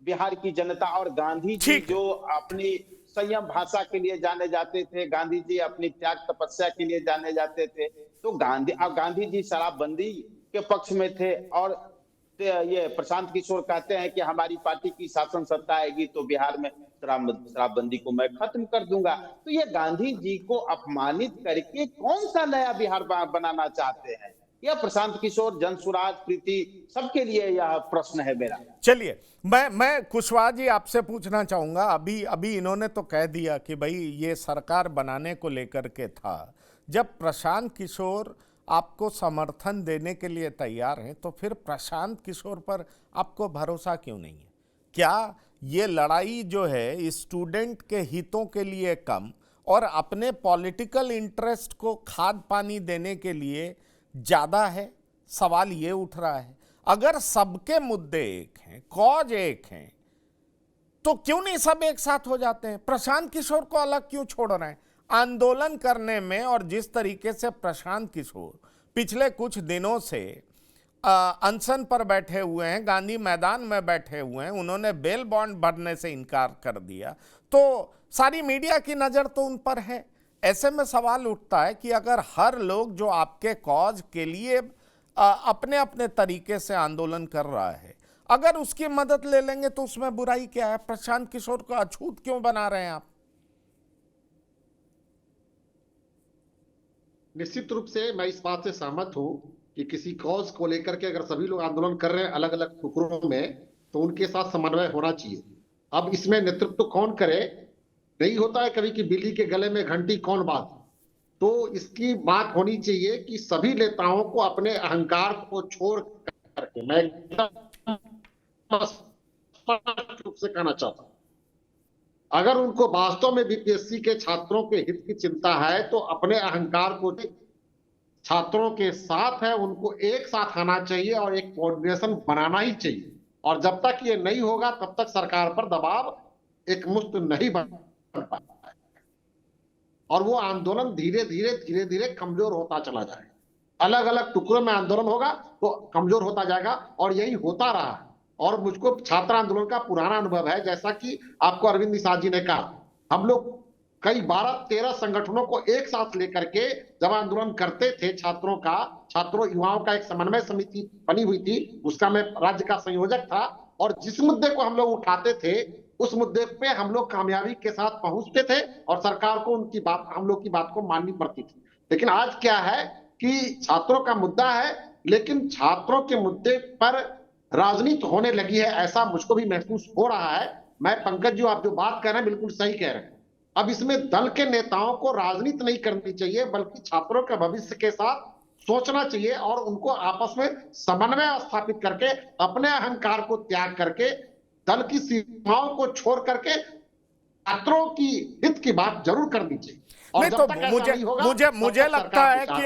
बिहार की जनता, और गांधी जी जो अपनी संयम भाषा के लिए जाने जाते थे, गांधी जी अपनी त्याग तपस्या के लिए जाने जाते थे, तो गांधी जी शराबबंदी के पक्ष में थे, और ये प्रशांत किशोर कहते हैं कि हमारी पार्टी की शासन सत्ता आएगी तो बिहार में शराबबंदी को मैं खत्म कर दूंगा। तो ये गांधी जी को अपमानित करके कौन सा नया बिहार बनाना चाहते हैं? यह प्रशांत किशोर, जनसुराज, प्रीति, सबके लिए यह प्रश्न है मेरा। चलिए, मैं कुशवाहा जी आपसे पूछना चाहूंगा, अभी इन्होंने तो कह दिया कि भाई ये सरकार बनाने को लेकर के था। जब प्रशांत किशोर आपको समर्थन देने के लिए तैयार हैं, तो फिर प्रशांत किशोर पर आपको भरोसा क्यों नहीं है? क्या ये लड़ाई जो है स्टूडेंट के हितों के लिए कम और अपने पॉलिटिकल इंटरेस्ट को खाद पानी देने के लिए ज़्यादा है? सवाल ये उठ रहा है। अगर सबके मुद्दे एक हैं, कॉज एक हैं, तो क्यों नहीं सब एक साथ हो जाते हैं? प्रशांत किशोर को अलग क्यों छोड़ रहे हैं आंदोलन करने में? और जिस तरीके से प्रशांत किशोर पिछले कुछ दिनों से अनशन पर बैठे हुए हैं, गांधी मैदान में बैठे हुए हैं, उन्होंने बेल बॉन्ड भरने से इनकार कर दिया, तो सारी मीडिया की नज़र तो उन पर है। ऐसे में सवाल उठता है कि अगर हर लोग जो आपके कॉज के लिए अपने अपने तरीके से आंदोलन कर रहा है, अगर उसकी मदद ले लेंगे तो उसमें बुराई क्या है? प्रशांत किशोर को अछूत क्यों बना रहे हैं आप? निश्चित रूप से मैं इस बात से सहमत हूं कि किसी कॉज को लेकर के अगर सभी लोग आंदोलन कर रहे हैं अलग अलग टुकड़ों में, तो उनके साथ समन्वय होना चाहिए। अब इसमें नेतृत्व कौन करे? नहीं होता है कभी कि बिल्ली के गले में घंटी कौन बात, तो इसकी बात होनी चाहिए कि सभी नेताओं को अपने अहंकार को छोड़ करके, मैं स्पष्ट रूप से कहना चाहता हूं, अगर उनको वास्तव में बीपीएससी के छात्रों के हित की चिंता है तो अपने अहंकार को छात्रों के साथ है, उनको एक साथ आना चाहिए और एक कोऑर्डिनेशन बनाना ही चाहिए। और जब तक ये नहीं होगा तब तक सरकार पर दबाव एक मुश्त नहीं बन पाता है, और वो आंदोलन धीरे धीरे कमजोर होता चला जाएगा। अलग अलग टुकड़ों में आंदोलन होगा तो कमजोर होता जाएगा, और यही होता रहा है। और मुझको छात्र आंदोलन का पुराना अनुभव है, जैसा कि आपको अरविंद निषाद जी ने कहा, हम लोग कई 12-13 संगठनों को एक साथ लेकर के जब आंदोलन करते थे, छात्रों युवाओं का एक समन्वय समिति बनी हुई थी, उसका मैं राज्य का संयोजक था, और जिस मुद्दे को हम लोग उठाते थे उस मुद्दे पे हम लोग कामयाबी के साथ पहुंचते थे, और सरकार को उनकी बात, हम लोग की बात को माननी पड़ती थी। लेकिन आज क्या है कि छात्रों का मुद्दा है, लेकिन छात्रों के मुद्दे पर राजनीति होने लगी है, ऐसा मुझको भी महसूस हो रहा है। मैं पंकज जी, आप जो बात कह रहे हैं बिल्कुल सही कह रहे हैं। अब इसमें दल के नेताओं को राजनीति नहीं करनी चाहिए, बल्कि छात्रों के भविष्य के साथ सोचना चाहिए, और उनको आपस में समन्वय स्थापित करके अपने अहंकार को त्याग करके दल की सीमाओं को छोड़ करके छात्रों की हित की बात जरूर करनी चाहिए। नहीं तो मुझे लगता है कि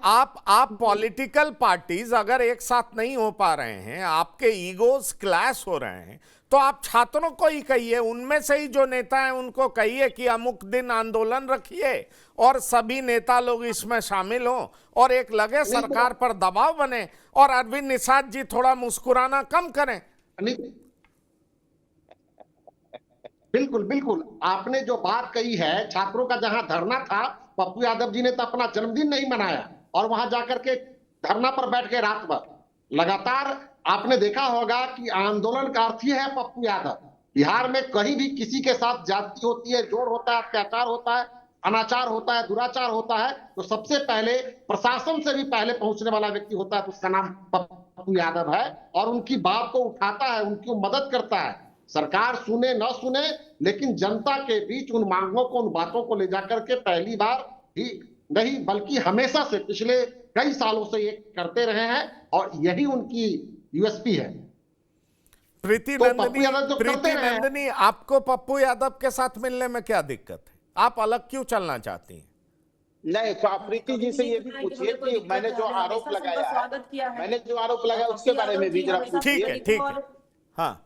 आप पॉलिटिकल पार्टीज अगर एक साथ नहीं हो पा रहे हैं, आपके ईगोस क्लैश हो रहे हैं, तो आप छात्रों को ही कहिए, उनमें से ही जो नेता हैं उनको कहिए कि अमुक दिन आंदोलन रखिए और सभी नेता लोग इसमें शामिल हों, और एक लगे सरकार पर दबाव बने, और अरविंद निषाद जी थोड़ा मुस्कुराना कम करें। बिल्कुल बिल्कुल, आपने जो बात कही है, छात्रों का जहां धरना था, पप्पू यादव जी ने तो अपना जन्मदिन नहीं मनाया और वहां जाकर के धरना पर बैठ गए रात भर लगातार। आपने देखा होगा कि आंदोलन का अर्थ ही है पप्पू यादव, बिहार में कहीं भी किसी के साथ जाति होती है, जोड़ होता है, अत्याचार होता है, अनाचार होता है, दुराचार होता है, तो सबसे पहले प्रशासन से भी पहले पहुंचने वाला व्यक्ति होता है, तो उसका नाम पप्पू यादव है। और उनकी बात को उठाता है, उनकी मदद करता है। सरकार सुने न सुने, लेकिन जनता के बीच उन मांगों को, उन बातों को ले जाकर के पहली बार ही नहीं बल्कि हमेशा से पिछले कई सालों से ये करते रहे हैं, और यही उनकी यूएसपी है। प्रीति तो पप्पू यादव जो प्रीति करते रहे हैं, नंदनी, आपको पप्पू यादव के साथ मिलने में क्या दिक्कत है? आप अलग क्यों चलना चाहती हैं? नहीं, तो आप प्रीति जी से ये भी पूछिए कि मैंने जो आरोप लगाया है उसके बारे में भी जरा पूछिए। ठीक है, ठीक है। हाँ,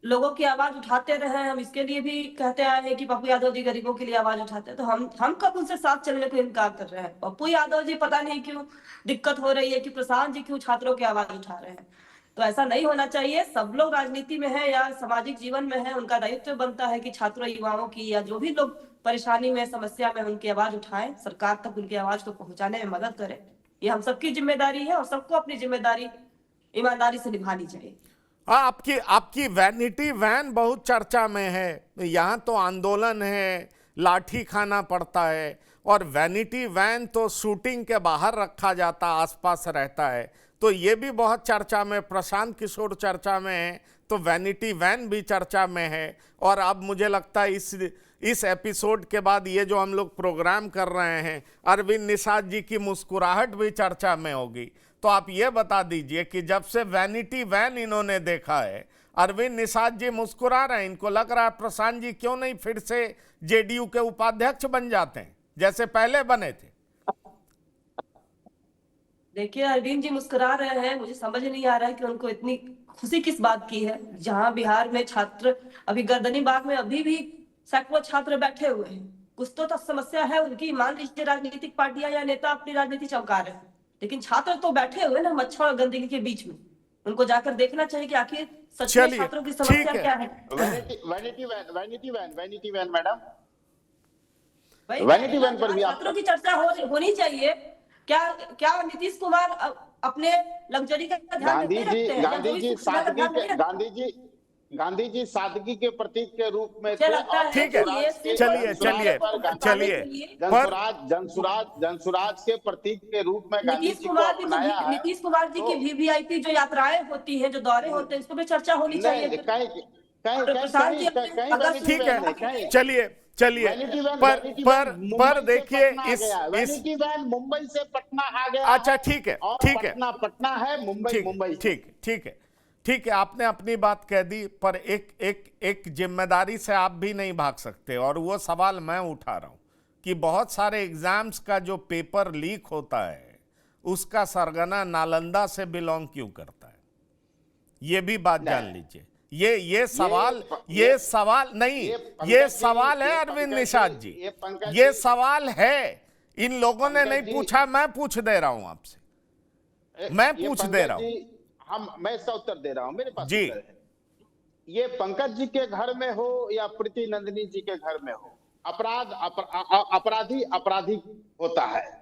लोगों की आवाज उठाते रहे हैं, हम इसके लिए भी कहते आए हैं कि पप्पू यादव जी गरीबों के लिए आवाज उठाते हैं, तो हम कब उनसे साथ चलने को इनकार कर रहे हैं? पप्पू यादव जी पता नहीं क्यों दिक्कत हो रही है कि प्रशांत जी क्यों छात्रों की आवाज उठा रहे हैं। तो ऐसा नहीं होना चाहिए। सब लोग राजनीति में है या सामाजिक जीवन में है, उनका दायित्व बनता है कि छात्रों, युवाओं की या जो भी लोग परेशानी में, समस्या में, उनकी आवाज उठाएं, सरकार तक उनकी आवाज को पहुंचाने में मदद करें। ये हम सबकी जिम्मेदारी है और सबको अपनी जिम्मेदारी ईमानदारी से निभानी चाहिए। हाँ, आपकी वैनिटी वैन बहुत चर्चा में है। यहाँ तो आंदोलन है, लाठी खाना पड़ता है, और वैनिटी वैन तो शूटिंग के बाहर रखा जाता, आसपास रहता है, तो ये भी बहुत चर्चा में। प्रशांत किशोर चर्चा में है, तो वैनिटी वैन भी चर्चा में है। और अब मुझे लगता है इस एपिसोड के बाद ये जो हम लोग प्रोग्राम कर रहे हैं, अरविंद निषाद जी की मुस्कुराहट भी चर्चा में होगी। तो आप ये बता दीजिए कि जब से वैनिटी वैन इन्होंने देखा है, अरविंद निषाद जी मुस्कुरा रहे हैं, इनको लग रहा है प्रशांत जी क्यों नहीं फिर से जेडीयू के उपाध्यक्ष बन जाते हैं जैसे पहले बने थे। देखिए, अरविंद जी मुस्कुरा रहे हैं, मुझे समझ नहीं आ रहा है कि उनको इतनी खुशी किस बात की है, जहां बिहार में छात्र, अभी गर्दनी बाग में अभी भी सैकड़ों छात्र बैठे हुए हैं। कुछ तो समस्या है उनकी। मान लीजिए राजनीतिक पार्टियां या नेता अपनी राजनीति चमका रहे हैं, लेकिन छात्र तो बैठे हुए ना मच्छर और गंदगी के बीच में। उनको जाकर देखना चाहिए कि आखिर सच में छात्रों की समस्या क्या है। वैनिटी वैन मैडम, भाई, वैनिटी वैन पर भी छात्रों की चर्चा होनी चाहिए। क्या नीतीश कुमार अपने लग्जरी का ध्यान नहीं रखते हैं? गांधी जी सादगी के प्रतीक के रूप में ठीक है, चलिए जनसुराज के प्रतीक के रूप में गांधी जी को अपनाया है। नीतीश कुमार जी की वीवीआईपी जो यात्राएं होती हैं, जो दौरे होते हैं, इस पर भी चर्चा होनी चाहिए। ठीक है, चलिए पर देखिए इस मुंबई से पटना आ गया। अच्छा, ठीक है, पटना है, मुंबई। ठीक है, आपने अपनी बात कह दी, पर एक जिम्मेदारी से आप भी नहीं भाग सकते, और वो सवाल मैं उठा रहा हूं कि बहुत सारे एग्जाम्स का जो पेपर लीक होता है, उसका सरगना नालंदा से बिलोंग क्यों करता है? ये भी बात जान लीजिए। ये सवाल है अरविंद निषाद जी, ये सवाल है। इन लोगों ने नहीं पूछा, मैं पूछ दे रहा हूं आपसे, मैं पूछ दे रहा हूं। मैं इसका उत्तर दे रहा हूं, मेरे पास जी। उत्तर है। ये पंकज जी के घर में हो या प्रीति नंदिनी जी के घर में हो, अपराधी होता है।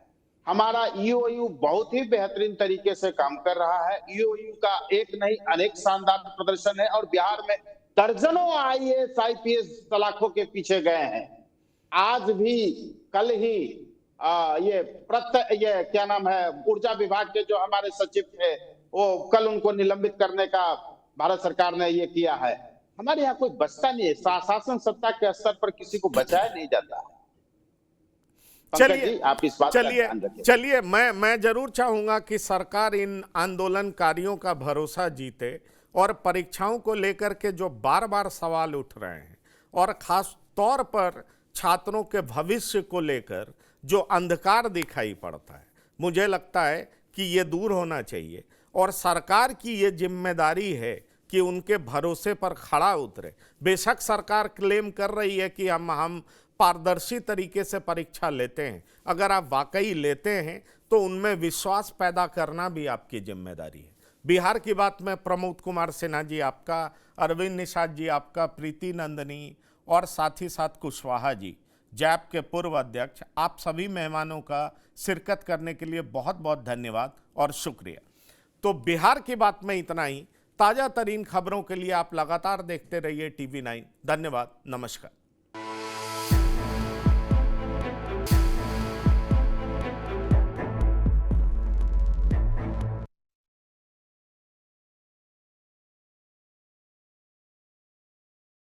हमारा ईओयू बहुत ही बेहतरीन तरीके से काम कर रहा है। ईओयू का एक नहीं अनेक शानदार प्रदर्शन है, और बिहार में दर्जनों आईएएस आईपीएस सलाखों के पीछे गए हैं। आज भी, कल ही ये क्या नाम है, ऊर्जा विभाग के जो हमारे सचिव थे, वो कल उनको निलंबित करने का भारत सरकार ने ये किया है। हमारे यहाँ कोई बचता नहीं है, शासन सत्ता के स्तर पर किसी को बचाया नहीं जाता है। आप इस बात चलिए मैं जरूर चाहूंगा कि सरकार इन आंदोलनकारियों का भरोसा जीते, और परीक्षाओं को लेकर के जो बार बार सवाल उठ रहे हैं, और खास तौर पर छात्रों के भविष्य को लेकर जो अंधकार दिखाई पड़ता है, मुझे लगता है कि ये दूर होना चाहिए। और सरकार की ये जिम्मेदारी है कि उनके भरोसे पर खड़ा उतरे। बेशक सरकार क्लेम कर रही है कि हम पारदर्शी तरीके से परीक्षा लेते हैं। अगर आप वाकई लेते हैं तो उनमें विश्वास पैदा करना भी आपकी जिम्मेदारी है। बिहार की बात में प्रमोद कुमार सिन्हा जी आपका, अरविंद निषाद जी आपका, प्रीति नंदनी और साथ ही साथ कुशवाहा जी, जैप के पूर्व अध्यक्ष, आप सभी मेहमानों का शिरकत करने के लिए बहुत बहुत धन्यवाद और शुक्रिया। तो बिहार की बात में इतना ही। ताजा तरीन खबरों के लिए आप लगातार देखते रहिए TV9। धन्यवाद, नमस्कार।